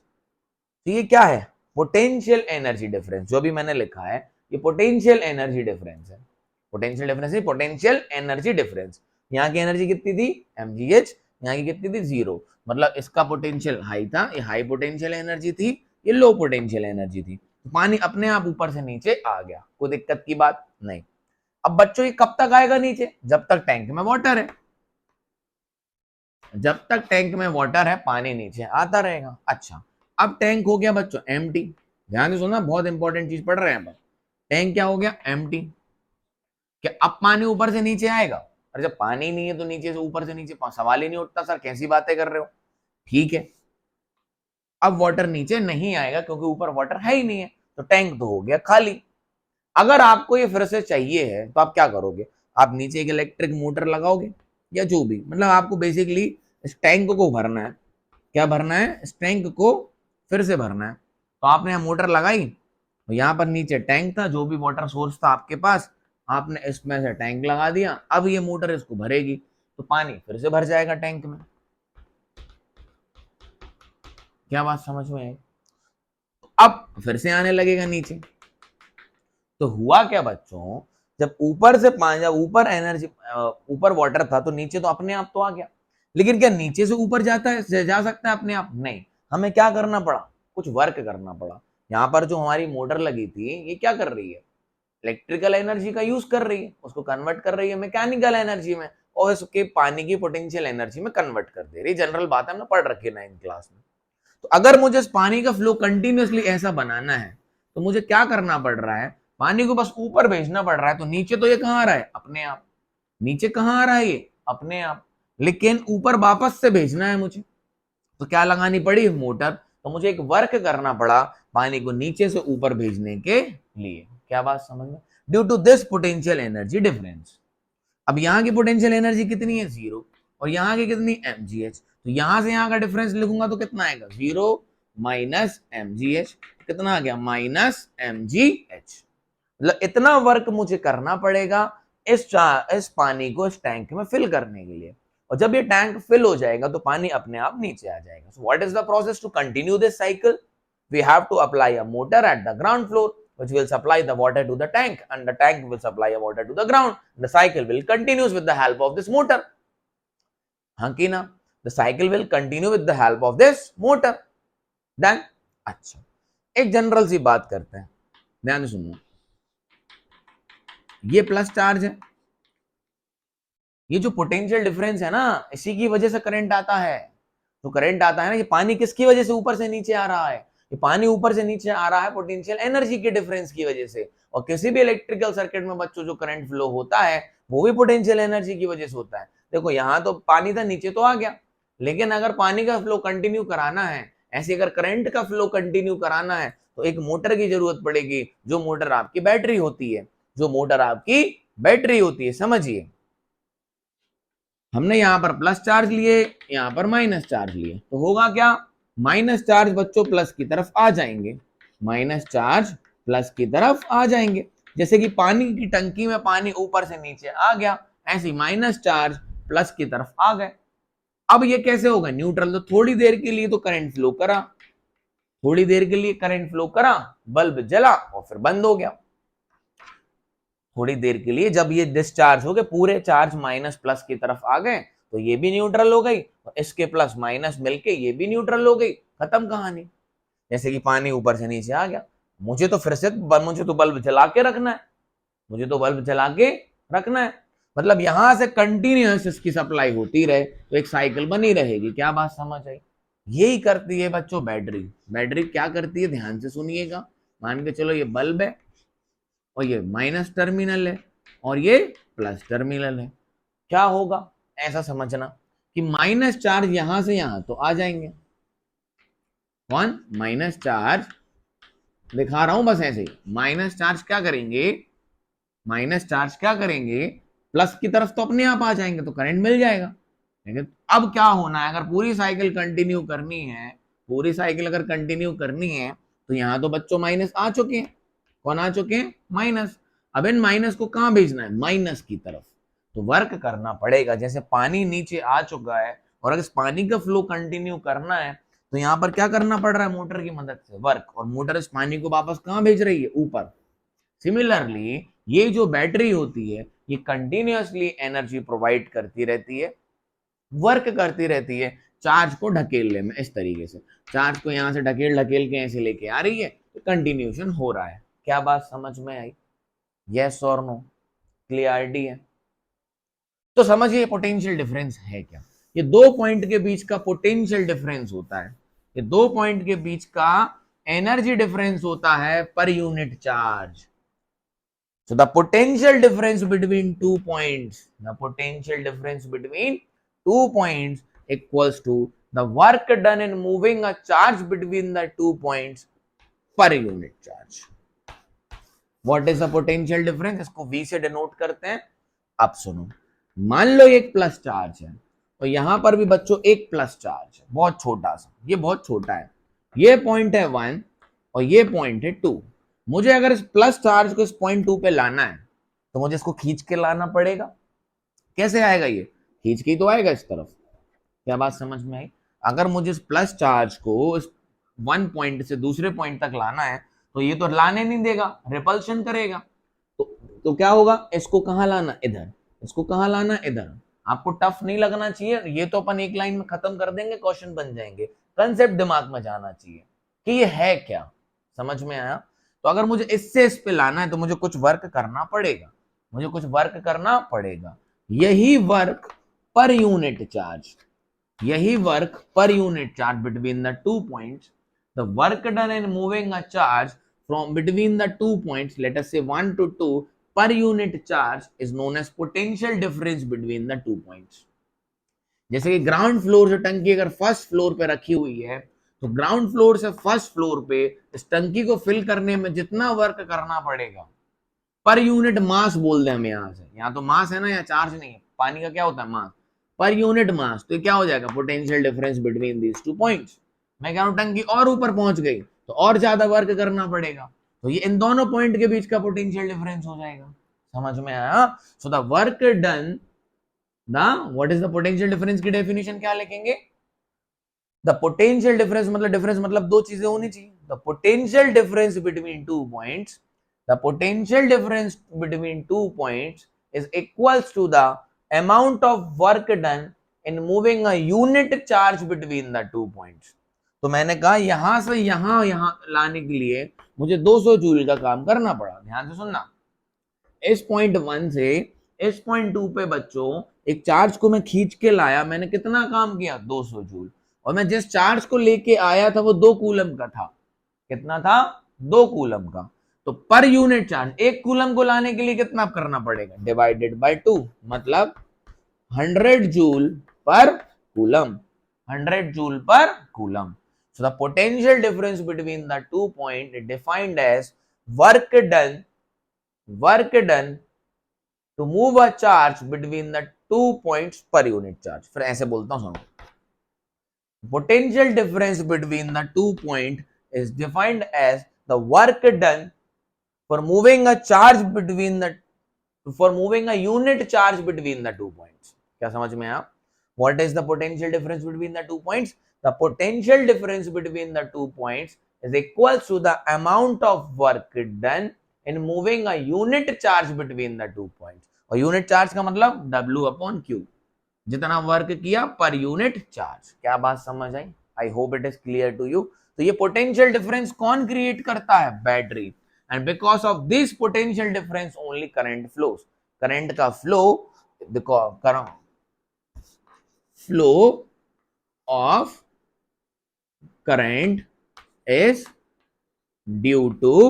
तो ये क्या है? Potential energy difference. जो भी मैंने लिखा है ये पोटेंशियल एनर्जी डिफरेंस है। पोटेंशियल डिफरेंस है, पोटेंशियल एनर्जी डिफरेंस। यहाँ की एनर्जी कितनी थी? mgh। यहाँ की कितनी थी? 0। मतलब इसका पोटेंशियल हाई था, ये हाई पोटेंशियल एनर्जी थी, ये लो पोटेंशियल एनर्जी थी। तो पानी अपने आप ऊपर से नीचे आ गया, कोई दिक्कत की बात नहीं। अब बच्चों ये कब तक आएगा नीचे? जब तक टैंक में वाटर है। जब तक टैंक में वाटर है पानी नीचे आता रहेगा। अच्छा, अब टैंक हो गया बच्चों एम्प्टी। ध्यान से सुनना, बहुत इंपॉर्टेंट चीज पढ़ रहे हैं अपन। टैंक क्या हो गया? एम्प्टी। क्या अब पानी ऊपर से नीचे आएगा? और जब पानी नहीं है तो नीचे से ऊपर से नीचे सवाल ही नहीं उठता। सर कैसी बातें कर रहे हो? ठीक है, अब वाटर नीचे नहीं आएगा क्योंकि ऊपर वाटर है ही नहीं है, तो टैंक तो हो गया खाली। अगर आपको ये फिर से चाहिए है तो आप क्या करोगे? आप नीचे एक इलेक्ट्रिक मोटर लगाओगे या जो भी, मतलब आपको बेसिकली इस टैंक को भरना है। क्या भरना है? इस टैंक को फिर से भरना है। तो आपने यहाँ मोटर लगाई, तो यहाँ पर नीचे टैंक था, जो भी वाटर सोर्स था आपके पास, आपने इसमें से टैंक लगा दिया। अब ये मोटर इसको भरेगी तो पानी फिर से भर जाएगा टैंक में। क्या बात समझ में आई? अब फिर से आने लगेगा नीचे। तो हुआ क्या बच्चों, जब ऊपर से पानी, जब ऊपर एनर्जी, ऊपर वाटर था तो नीचे तो अपने आप तो आ गया। लेकिन क्या नीचे से ऊपर जाता है, जा सकता है अपने आप? नहीं, हमें क्या करना पड़ा? कुछ वर्क करना पड़ा। यहाँ पर जो हमारी मोटर लगी थी ये क्या कर रही है, इलेक्ट्रिकल एनर्जी का यूज कर रही है, उसको कन्वर्ट कर रही है मैकेनिकल एनर्जी में और उसके पानी की पोटेंशियल एनर्जी में कन्वर्ट कर दे रही है। जनरल बात हमने पढ़ रखी है 9th क्लास में। तो अगर मुझे इस पानी का फ्लो कंटिन्यूअसली ऐसा बनाना है तो मुझे क्या करना पड़ रहा है, पानी को बस ऊपर भेजना पड़ रहा है। तो नीचे तो ये कहाँ आ रहा है, अपने आप। नीचे कहाँ आ रहा है ये, अपने आप। लेकिन ऊपर वापस से भेजना है मुझे, तो क्या लगानी पड़ी, मोटर। तो मुझे एक वर्क करना पड़ा पानी को नीचे से ऊपर भेजने के लिए। क्या बात समझ में? Due to this potential energy difference. अब यहाँ की पोटेंशियल एनर्जी कितनी है, 0, और यहाँ की कितनी, mgh। तो यहां से यहाँ का डिफरेंस लिखूंगा तो कितना आएगा, 0 माइनस mgh। कितना आ गया, माइनस mgh। मतलब इतना वर्क मुझे करना पड़ेगा इस पानी को इस टैंक में फिल करने के लिए। और जब ये टैंक फिल हो जाएगा तो पानी अपने आप नीचे आ जाएगा। So what is the process to continue this cycle, we have to apply a motor at the ground floor which will supply the water to the tank and the tank will supply a water to the ground. The cycle will continues with the help of this motor. हाँ कि ना, the cycle will continue with the help of this motor. Then अच्छा, एक जनरल सी बात करते हैं, ध्यान से सुनना। ये प्लस चार्ज है, ये जो पोटेंशियल डिफरेंस है ना, इसी की वजह से करंट आता है। तो करंट आता है ना, ये पानी किसकी वजह से ऊपर से नीचे आ रहा है, ये पानी ऊपर से नीचे आ रहा है पोटेंशियल एनर्जी के डिफरेंस की वजह से। और किसी भी इलेक्ट्रिकल सर्किट में बच्चों जो करंट फ्लो होता है वो भी पोटेंशियल एनर्जी की वजह से होता है। देखो यहाँ तो पानी था, नीचे तो आ गया, लेकिन अगर पानी का फ्लो कंटिन्यू कराना है, ऐसे अगर करंट का फ्लो कंटिन्यू कराना है तो एक मोटर की जरूरत पड़ेगी, जो मोटर आपकी बैटरी होती है, जो मोटर आपकी बैटरी होती है। समझिए, हमने यहां पर प्लस चार्ज लिए, यहां पर माइनस चार्ज लिए, तो होगा क्या, माइनस चार्ज बच्चों प्लस की तरफ आ जाएंगे, माइनस चार्ज प्लस की तरफ आ जाएंगे। जैसे कि पानी की टंकी में पानी ऊपर से नीचे आ गया, ऐसे माइनस चार्ज प्लस की तरफ आ गए। अब ये कैसे होगा, न्यूट्रल। तो थोड़ी देर के लिए तो करंट फ्लो करा, थोड़ी देर के लिए करंट फ्लो करा, बल्ब जला और फिर बंद हो गया। थोड़ी देर के लिए जब ये डिस्चार्ज हो गए, पूरे चार्ज माइनस प्लस की तरफ आ गए, तो ये भी न्यूट्रल हो गई, और इसके प्लस माइनस मिलके ये भी न्यूट्रल हो गई, खत्म कहानी। जैसे कि पानी ऊपर से नीचे आ गया, मुझे तो फिर से मुझे तो बल्ब जला के रखना है, मुझे तो बल्ब जला के रखना है। मतलब यहां से कंटिन्यूअस इसकी सप्लाई होती रहे तो एक साइकिल बनी रहेगी। क्या बात समझ आई? यही करती है बच्चों बैटरी। बैटरी क्या करती है, ध्यान से सुनिएगा। मान के चलो ये बल्ब है और ये माइनस टर्मिनल है और ये प्लस टर्मिनल है। क्या होगा, ऐसा समझना कि माइनस चार्ज यहां से यहां तो आ जाएंगे, कौन, माइनस चार्ज, दिखा रहा हूं बस ऐसे ही। माइनस चार्ज क्या करेंगे, माइनस चार्ज क्या करेंगे, प्लस की तरफ तो अपने आप आ जाएंगे, तो करंट मिल जाएगा। लेकिन अब क्या होना है, अगर पूरी साइकिल कंटिन्यू करनी है, पूरी साइकिल अगर कंटिन्यू करनी है, तो यहां तो बच्चों माइनस आ चुके हैं, कौन आ चुके हैं, माइनस। अब इन माइनस को कहां भेजना है, माइनस की तरफ। तो वर्क करना पड़ेगा, जैसे पानी नीचे आ चुका है और अगर इस पानी का फ्लो कंटिन्यू करना है तो यहाँ पर क्या करना पड़ रहा है, मोटर की मदद से वर्क, और मोटर इस पानी को वापस कहां भेज रही है, ऊपर। सिमिलरली ये जो बैटरी होती है ये कंटिन्यूअसली एनर्जी प्रोवाइड करती रहती है, वर्क करती रहती है चार्ज को ढकेलने में। इस तरीके से चार्ज को यहां से ढकेल ढकेल के ऐसे लेके आ रही है, तो कंटिन्यूशन हो रहा है। क्या बात समझ में आई, यस और नो, क्लियरिटी है? तो समझिए पोटेंशियल डिफरेंस है क्या। ये दो पॉइंट के बीच का पोटेंशियल डिफरेंस होता है, ये दो पॉइंट के बीच का एनर्जी डिफरेंस होता है पर unit charge. So the potential difference between 2 points, the potential difference between 2 points equals to the work done in moving a charge between the 2 points per unit charge. What is the potential difference? इसको V से डिनोट करते हैं। अब सुनो, मान लो एक प्लस चार्ज है और यहां पर भी बच्चों एक प्लस चार्ज है, बहुत छोटा सा, ये बहुत छोटा है, ये पॉइंट है 1 और ये पॉइंट है 2। मुझे अगर इस प्लस चार्ज को इस पॉइंट 2 पे लाना है तो मुझे इसको खींच के लाना पड़ेगा। कैसे आएगा, ये खींच के ही तो आएगा इस तरफ। क्या बात समझ में आई? अगर मुझे इस प्लस चार्ज को इस 1 पॉइंट से दूसरे पॉइंट तक लाना है तो ये तो लाने नहीं देगा, रिपल्शन करेगा। तो क्या होगा, इसको कहां लाना, इधर, इसको कहां लाना, इधर। आपको टफ नहीं लगना चाहिए, ये तो अपन एक लाइन में खत्म कर देंगे, क्वेश्चन बन जाएंगे। कंसेप्ट दिमाग में जाना चाहिए कि ये है क्या। समझ में आया? तो अगर मुझे इससे इस पे लाना है तो मुझे कुछ वर्क करना पड़ेगा, मुझे कुछ वर्क करना पड़ेगा। यही वर्क पर यूनिट चार्ज, यही वर्क पर unit charge between the 2 points, the work done in moving a charge from between the 2 points, let us say 1 to 2, per unit charge is known as potential difference between the 2 points. जैसे कि ग्राउंड फ्लोर से टंकी अगर फर्स्ट फ्लोर पे रखी हुई है तो ग्राउंड फ्लोर से फर्स्ट फ्लोर पे इस टंकी को फिल करने में जितना वर्क करना पड़ेगा पर यूनिट मास बोल दे हमें, यहां से, यहाँ तो मास है ना, यहाँ चार्ज नहीं है, पानी का क्या होता है मास, पर यूनिट मास, तो क्या हो जाएगा potential difference between these 2 points. मैं कह रहा हूं टंकी और ऊपर पहुंच गई तो और ज्यादा वर्क करना पड़ेगा, तो ये इन दोनों पॉइंट के बीच का पोटेंशियल डिफरेंस हो जाएगा। समझ में आया? So the work done, the what is the potential difference की डेफिनेशन क्या लिखेंगे? द पोटेंशियल डिफरेंस मतलब, डिफरेंस मतलब दो चीजें होनी चाहिए, the potential difference between 2 points, the potential difference between 2 points is equals to the amount of work done in moving a unit charge between the 2 points। तो मैंने कहा यहां से यहां लाने के लिए मुझे 200 जूल का काम करना पड़ा। ध्यान से सुनना, इस पॉइंट 1 से इस पॉइंट 2 पे बच्चों एक चार्ज को मैं खींच के लाया, मैंने कितना काम किया? 200 जूल। और मैं जिस चार्ज को लेके आया था वो 2 कूलम का था। कितना था? 2 कूलम का। तो पर यूनिट चार्ज 1 कूलम को लाने के लिए कितना करना पड़ेगा? डिवाइडेड बाय 2, मतलब 100 जूल पर कूलम, 100 जूल पर coulomb. So the potential difference between the 2 points is defined as work done to move a charge between the 2 points per unit charge। फिर ऐसे बोलता हूं, सुनो, potential difference between the 2 points is defined as the work done for moving a charge between the, for moving a unit charge between the 2 points। क्या समझ में आया? What is the potential difference between the 2 points? The potential difference between the 2 points is equal to the amount of work done in moving a unit charge between the 2 points। और यूनिट चार्ज का मतलब W अपॉन Q, जितना वर्क किया पर यूनिट चार्ज। क्या बात समझ आई? I hope it is clear to you. तो ये पोटेंशियल डिफरेंस कौन क्रिएट करता है? Battery. And because of this potential difference only current flows, current का flow, flow of current is due to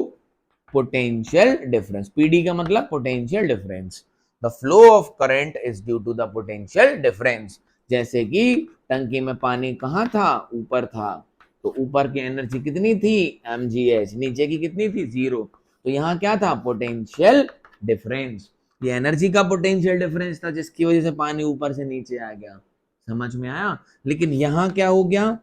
potential difference. PD का मतलब potential difference. The flow of current is due to the potential difference. जैसे कि टंकी में पानी कहाँ था? ऊपर था, तो ऊपर की एनर्जी कितनी थी? mgh। नीचे की कितनी थी? 0। तो यहाँ क्या था? Potential difference. ये एनर्जी का पोटेंशियल डिफरेंस था जिसकी वजह से पानी ऊपर से नीचे आ गया। समझ में आया? लेकिन यहाँ क्या हो गया?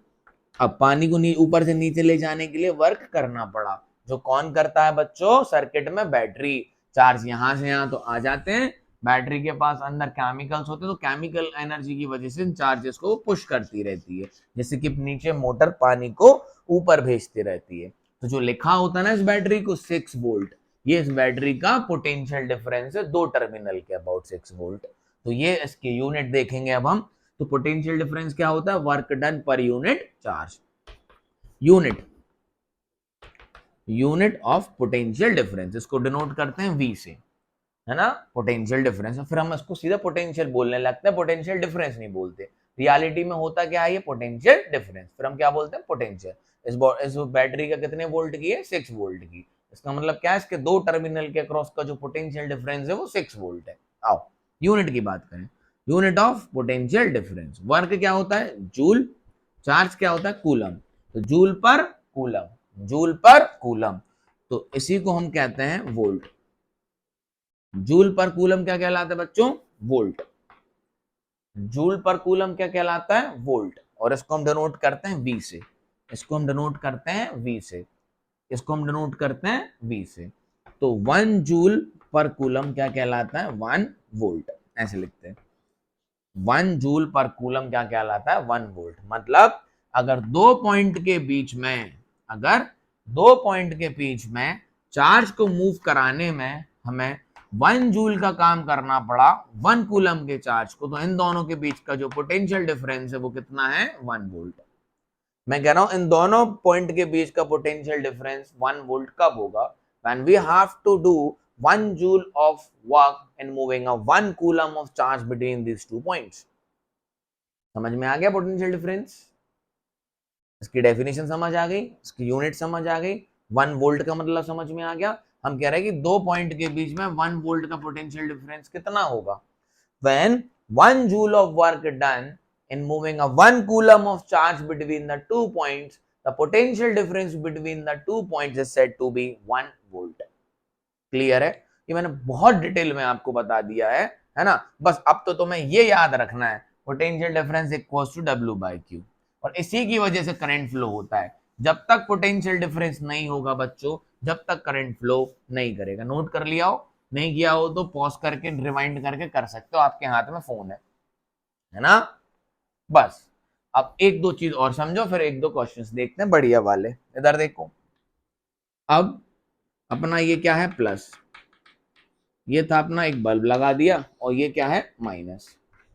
अब पानी को ऊपर से नीचे ले जाने के लिए वर्क करना पड़ा। जो कौन करता है बच्चों? सर्किट में बैटरी। चार्ज यहां से यहां तो आ जाते हैं, बैटरी के पास अंदर केमिकल्स होते हैं, तो केमिकल एनर्जी की वजह से चार्जेस को पुश करती रहती है, जैसे कि नीचे मोटर पानी को ऊपर भेजती रहती है। तो जो लिखा होता है ना इस बैटरी को 6 वोल्ट, ये इस बैटरी का पोटेंशियल डिफरेंस है 2 टर्मिनल के अबाउट 6 वोल्ट। तो ये इसके यूनिट देखेंगे अब हम। तो पोटेंशियल डिफरेंस क्या होता है? वर्क डन पर unit charge. Unit of potential difference, इसको डिनोट करते हैं V से, है ना, पोटेंशियल डिफरेंस। फिर हम इसको सीधा पोटेंशियल बोलने लगते हैं, पोटेंशियल डिफरेंस नहीं बोलते। रियलिटी में होता क्या है? ये पोटेंशियल डिफरेंस। फिर हम क्या बोलते हैं? पोटेंशियल। इस बैटरी का कितने वोल्ट की है? 6 वोल्ट की। इसका मतलब क्या है? इसके 2 टर्मिनल के अक्रॉस का जो पोटेंशियल डिफरेंस है वो 6 वोल्ट है। आओ यूनिट की बात करें। Unit of potential difference. Work क्या होता है? जूल। चार्ज क्या होता है? कूलम। तो जूल पर कूलम, जूल पर कूलम, तो इसी को हम कहते हैं वोल्ट। जूल पर कूलम क्या कहलाता है बच्चों? वोल्ट। जूल पर कूलम क्या कहलाता है? वोल्ट। और इसको हम डिनोट करते हैं V से, इसको हम डिनोट करते हैं V से, इसको हम डिनोट करते हैं V से। तो 1 जूल पर कूलम क्या कहलाता है? 1 वोल्ट। ऐसे लिखते हैं, 1 जूल पर कूलम क्या कहलाता है? 1 वोल्ट। मतलब अगर 2 पॉइंट के बीच में, अगर 2 पॉइंट के बीच में चार्ज को मूव कराने में हमें 1 जूल का काम करना पड़ा 1 कूलम के चार्ज को, तो इन दोनों के बीच का जो पोटेंशियल डिफरेंस है वो कितना है? 1 वोल्ट। मैं कह रहा हूं इन दोनों पॉइंट के बीच का पोटेंशियल डिफरेंस 1 वोल्ट कब होगा? When we have to do 1 joule of work in moving a 1 coulomb of charge between these 2 points. समझ में आ गया पोटेंशियल डिफरेंस? इसकी डेफिनेशन समझ आ गई, इसकी यूनिट समझ आ गई, 1 वोल्ट का मतलब समझ में आ गया। हम कह रहे हैं कि दो पॉइंट के बीच में 1 वोल्ट का पोटेंशियल डिफरेंस कितना होगा? When 1 joule of work done in moving a 1 coulomb of charge between the 2 points, the potential difference between the 2 points is said to be 1 volt. Clear है? ये मैंने बहुत डिटेल में आपको बता दिया है ना? बस अब तो तुम्हें ये याद रखना है, potential difference equals to W by Q, और इसी की वजह से करंट फ्लो होता है। जब तक पोटेंशियल डिफरेंस नहीं होगा बच्चों, जब तक करंट फ्लो नहीं करेगा। नोट कर लिया हो? नहीं किया हो तो पॉज करके रिवाइंड करके कर सकते हो, आपके हाथ में फोन है ना? बस अब एक दो चीज और समझो, फिर एक दो क्वेश्चंस देखते हैं बढ़िया वाले। इधर देखो, अब अपना ये क्या है? प्लस। ये था अपना एक बल्ब लगा दिया, और ये क्या है? माइनस।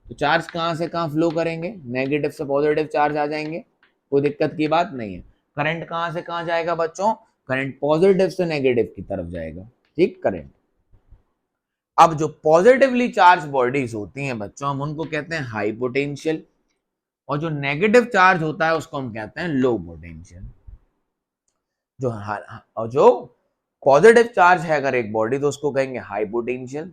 तो चार्ज कहां से कहां फ्लो करेंगे? नेगेटिव से पॉजिटिव चार्ज आ जाएंगे, कोई दिक्कत की बात नहीं है। करंट कहां से कहां जाएगा बच्चों? करंट पॉजिटिव से नेगेटिव की तरफ जाएगा, ठीक? करंट। अब जो पॉजिटिवली चार्ज बॉडीज होती हैं बच्चों, हम उनको कहते हैं हाई पोटेंशियल, और जो नेगेटिव चार्ज होता है उसको हम कहते हैं लो पोटेंशियल। जो पॉजिटिव चार्ज है अगर एक बॉडी, तो उसको कहेंगे हाई पोटेंशियल,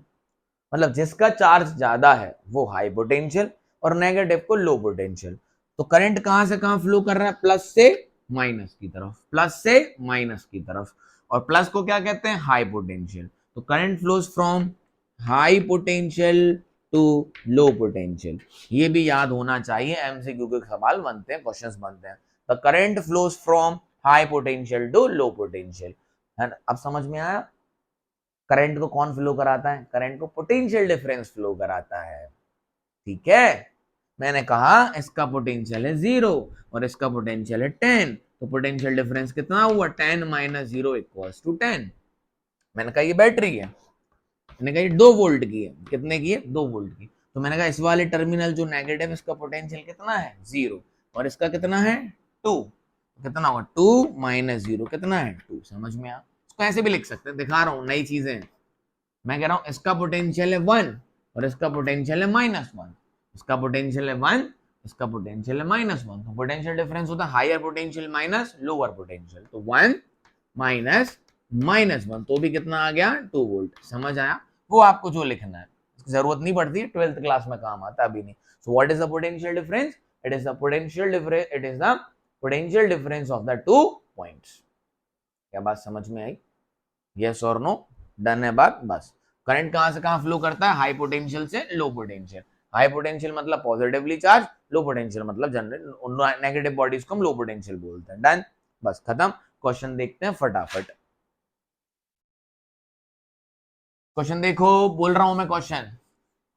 मतलब जिसका चार्ज ज्यादा है वो हाई पोटेंशियल, और नेगेटिव को लो पोटेंशियल। तो करंट कहां से कहां फ्लो कर रहा है? प्लस से माइनस की तरफ, प्लस से माइनस की तरफ, और प्लस को क्या कहते हैं? High potential. तो current flows from high potential to low potential. ये भी याद होना चाहिए, एमसीक्यू के सवाल बनते हैं, क्वेश्चंस बनते हैं। The current flows from high potential to low potential, है ना? अब समझ में आया? करंट को कौन फ्लो कराता है? करंट को पोटेंशियल डिफरेंस फ्लो कराता है, ठीक है? मैंने कहा इसका पोटेंशियल है 0 और इसका पोटेंशियल है 10, तो पोटेंशियल डिफरेंस कितना हुआ? 10 माइनस 0 इक्वल्स टू 10। मैंने कहा ये बैटरी है, मैंने कहा ये 2 वोल्ट की है। कितने की है? 2 वोल्ट की। तो मैंने कहा इस वाले टर्मिनल जो नेगेटिव, इसका पोटेंशियल कितना है? 0, और इसका कितना है? 2। कितना होगा? 2 माइनस 0 कितना है? 2। समझ में आ? इसको ऐसे भी लिख सकते हैं, दिखा रहा हूं नई चीजें। मैं कह रहा हूं इसका पोटेंशियल है 1 और इसका पोटेंशियल है -1, इसका पोटेंशियल है 1, इसका पोटेंशियल है -1। तो पोटेंशियल डिफरेंस होता है higher potential minus lower potential. तो 1 माइनस -1, तो भी कितना आ गया? 2 वोल्ट। समझ आया? वो आपको जो लिखना है, जरूरत नहीं पड़ती, 12th क्लास में काम आता, अभी नहीं। सो what is the potential difference? It is the potential difference, it is the potential difference of the 2 points. क्या बात समझ में आई? यस और नो? डन है बात? बस। करंट कहां से कहां फ्लो करता है? हाई पोटेंशियल से लो पोटेंशियल। हाई पोटेंशियल मतलब पॉजिटिवली चार्ज, लो पोटेंशियल मतलब जनरल नेगेटिव बॉडीज को हम लो पोटेंशियल बोलते हैं। डन, बस खत्म। क्वेश्चन देखते हैं फटाफट। क्वेश्चन देखो, बोल रहा हूं मैं question.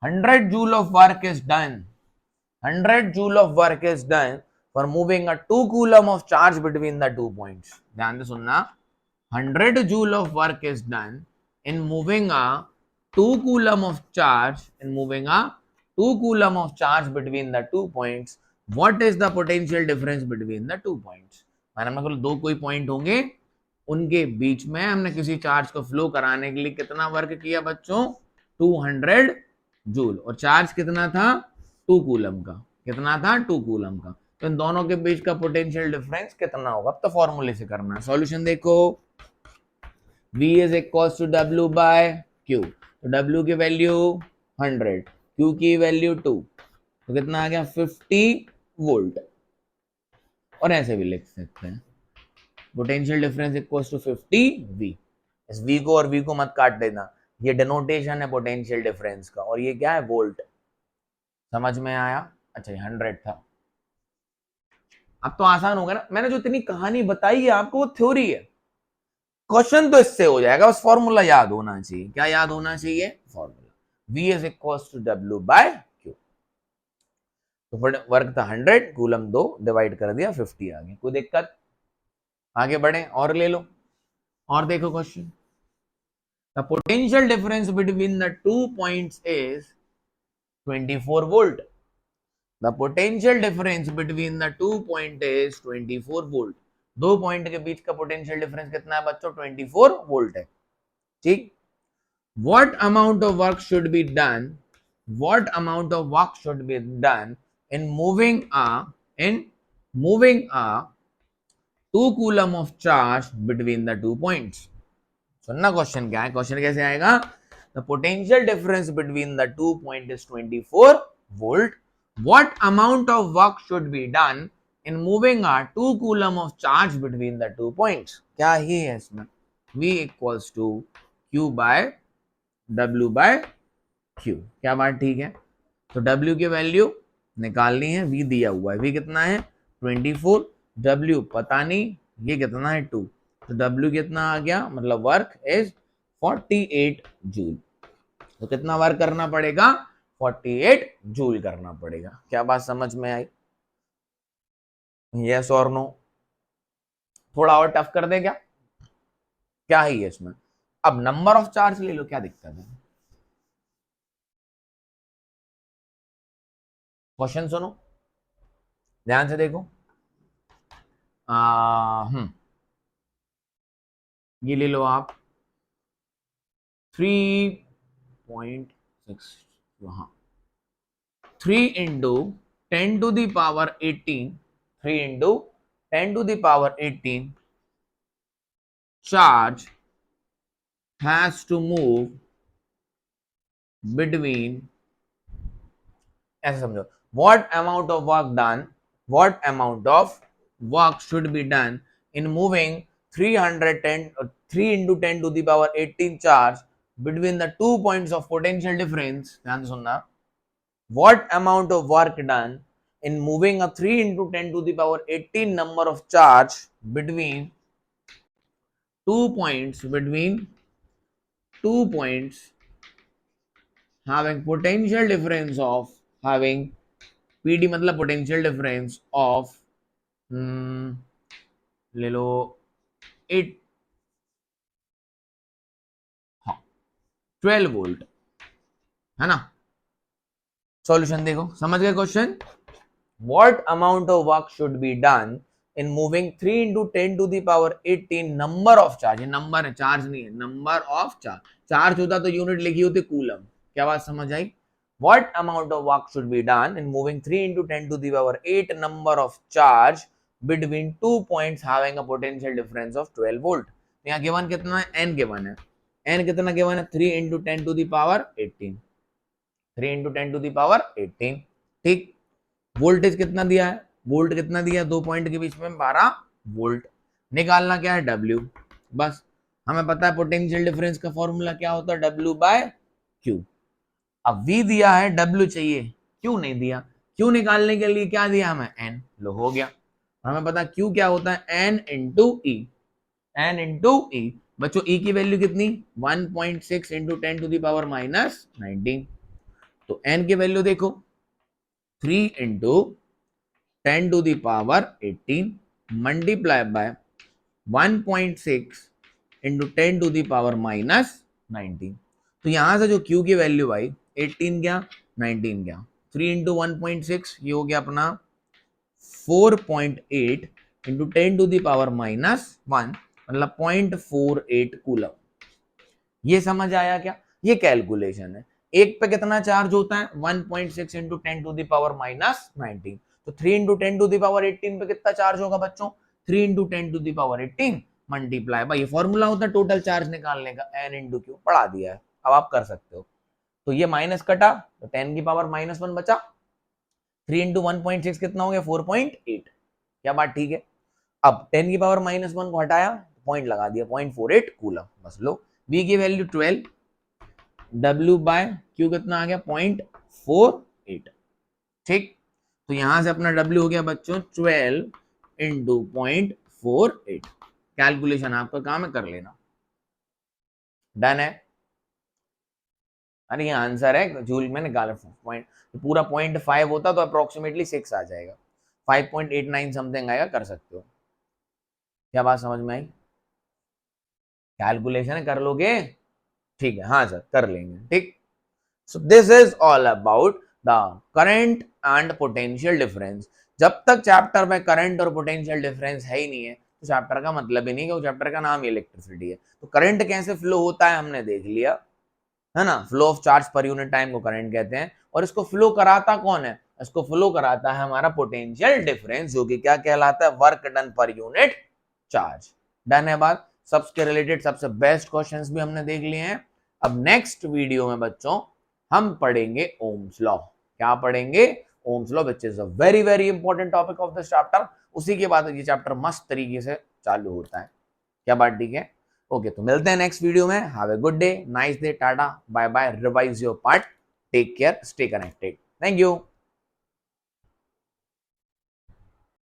100 joule of work is done, 100 joule of work is done for moving a 2 coulomb of charge between the 2 points. ध्यान से सुनना, 100 joule of work is done in moving a 2 coulomb of charge, between the 2 points. What is the potential difference between the 2 points? मैंने मतलब दो कोई पॉइंट होंगे, उनके बीच में हमने किसी चार्ज को फ्लो कराने के लिए कितना वर्क किया बच्चों? 200 जूल, और चार्ज कितना था? 2 कूलम का। कितना था? 2 कूलम का। तो इन दोनों के बीच का पोटेंशियल डिफरेंस कितना होगा? अब तो फॉर्मूले से करना है। सॉल्यूशन देखो, V is equals to W by Q। तो W की वैल्यू 100, Q की वैल्यू 2, तो कितना आ गया? 50 वोल्ट। और ऐसे भी लिख सकते हैं, potential difference equals to 50 V। इस V को और V को मत काट देना, ये डिनोटेशन है पोटेंशियल डिफरेंस का, और ये क्या है? वोल्ट। समझ में आया? अच्छा, 100 था। अब तो आसान होगा ना? मैंने जो इतनी कहानी बताई है आपको, वो थ्योरी है। क्वेश्चन तो इससे हो जाएगा, बस फॉर्मूला याद होना चाहिए। क्या याद होना चाहिए? Formula. V is equals to W by Q। तो वर्क था 100, कूलम 2, डिवाइड कर दिया 50 आ गया। कोई दिक्कत? आगे बढ़े और ले लो, और देखो question. The potential difference between the 2 points is 24 volt. The potential difference between the two point is 24 volt. दो पॉइंट के बीच का पोटेंशियल डिफरेंस कितना है बच्चों? 24 वोल्ट है। ठीक। What amount of work should be done? What amount of work should be done in moving a 2 coulomb of charge between the 2 points? सुनना क्वेश्चन क्या है, क्वेश्चन कैसे आएगा? The potential difference between the 2 point is 24 volt. What amount of work should be done in moving a 2 coulomb of charge between the 2 points? क्या ही है इसमें? V equals to Q by W by Q। क्या बात ठीक है? तो W की वैल्यू निकालनी है, V दिया हुआ है, V कितना है? 24, W पता नहीं, ये कितना है? 2। तो W कितना आ गया? मतलब वर्क इज 48 जूल। तो कितना वर्क करना पड़ेगा? 48 जूल करना पड़ेगा। क्या बात समझ में आई? यस और नो? थोड़ा और टफ कर दे क्या? क्या है इसमें? अब नंबर ऑफ चार्ज ले लो, क्या दिक्कत है? क्वेश्चन सुनो ध्यान से, देखो। ये ले लो आप 3.6, हाँ 3 into 10 to the power 18, 3 into 10 to the power 18 charge has to move between, ऐसे समझो, what amount of work done, what amount of work should be done in moving 3 into 10 to the power 18 charge between the 2 points of potential difference। ध्यान से सुनना। what amount of work done in moving a 3 into 10 to the power 18 number of charge between 2 points having potential difference of, having PD मतलब पोटेंशियल डिफरेंस ऑफ, ले लो 8, हाँ 12 वोल्ट, है ना? सॉल्यूशन देखो, समझ गए question? What amount of work should be done in moving 3 into 10 to the power 18 number of charge, ये नंबर है, चार्ज नहीं है, नंबर ऑफ चार्ज। चार्ज होता तो यूनिट लिखी होती कूलम। क्या बात समझ आई? What amount of work should be done in moving 3 into 10 to the power 8 number of charge between 2 points having a potential difference of 12 volt? यहाँ गिवन कितना है? n गिवन है। n कितना गिवन है? 3 into 10 to the power 18, 3 into 10 to the power 18। ठीक। वोल्टेज कितना दिया है? वोल्ट कितना दिया? 2 पॉइंट के बीच में 12 वोल्ट। निकालना क्या है? W। बस हमें पता है पोटेंशियल डिफरेंस का फॉर्मूला क्या होता है? W by Q। अब V दिया है, W चाहिए, Q नहीं दिया। Q निकालने के लिए क्या दिया हमें? N। लो हो गया। हमें पता Q क्या होता है? N into E। N into E। बच्चों E की वैल्यू कितनी? 1.6 into 10 to the power minus 19। तो N की वैल्यू देखो 3 into 10 to the power 18 multiply by 1.6 into 10 to the power minus 19। तो यहां से जो Q की वैल्यू आई 18 क्या 19 क्या, 3 इंटू 1.6 ये हो गया अपना 4.8 into 10 to the power minus 1 मतलब 0.48 कूलम। ये समझ आया क्या? ये कैलकुलेशन है। एक पे कितना चार्ज होता है? 1.6 into 10 to the power minus 19। तो 3 इंटू 10 टू दी पावर 18 पे कितना चार्ज होगा बच्चों? 3 into 10 to the power 18 multiply by, ये फॉर्मूला होता है टोटल चार्ज निकालने का, n इंटू क्यू। पढ़ा दिया है, अब आप कर सकते हो। तो ये माइनस कटा तो 10 की पावर माइनस 1 बचा, 3 इंटू 1.6 कितना हो गया? 4.8। क्या बात ठीक है? अब 10 की पावर माइनस 1 को हटाया, पॉइंट लगा दिया, 0.48 कूलम। बस लो, V की वैल्यू 12, W बाय Q कितना आ गया? 0.48। ठीक। तो यहां से अपना W हो गया बच्चों 12 इंटू 0.48। कैलकुलेशन आपका काम है, कर लेना। डन है? अरे ये आंसर है, जूल में निकाला पॉइंट, पूरा 0.5 होता तो अप्रोक्सीमेटली 6 आ जाएगा, 5.89 समथिंग आएगा। कर सकते हो। क्या बात समझ में आई? कैलकुलेशन कर लोगे? ठीक है, हाँ सर कर लेंगे। ठीक। So this is all about the current and potential difference. जब तक चैप्टर में करंट और पोटेंशियल डिफरेंस है ही नहीं है तो चैप्टर का मतलब ही नहीं कि वो चैप्टर का नाम ही इलेक्ट्रिसिटी है। तो करंट कैसे फ्लो होता है हमने देख लिया, है ना, flow of charge per unit time को करंट कहते हैं। और इसको फ्लो कराता कौन है, इसको फ्लो कराता है हमारा पोटेंशियल डिफरेंस, जो कि क्या कहलाता है, वर्क डन पर यूनिट चार्ज। डन है बात। सबके रिलेटेड सबसे बेस्ट क्वेश्चंस भी हमने देख लिए हैं। अब नेक्स्ट वीडियो में बच्चों हम पढ़ेंगे ओम्स लॉ। क्या पढ़ेंगे, Ohm's law, which is a very very important topic of this chapter. उसी के बाद ये चैप्टर मस्त तरीके से चालू होता है। क्या बात ठीक है? ओके, तो मिलते हैं नेक्स्ट वीडियो में। Have a good day, nice day, tata, bye bye, revise your part, take care, stay connected, thank you.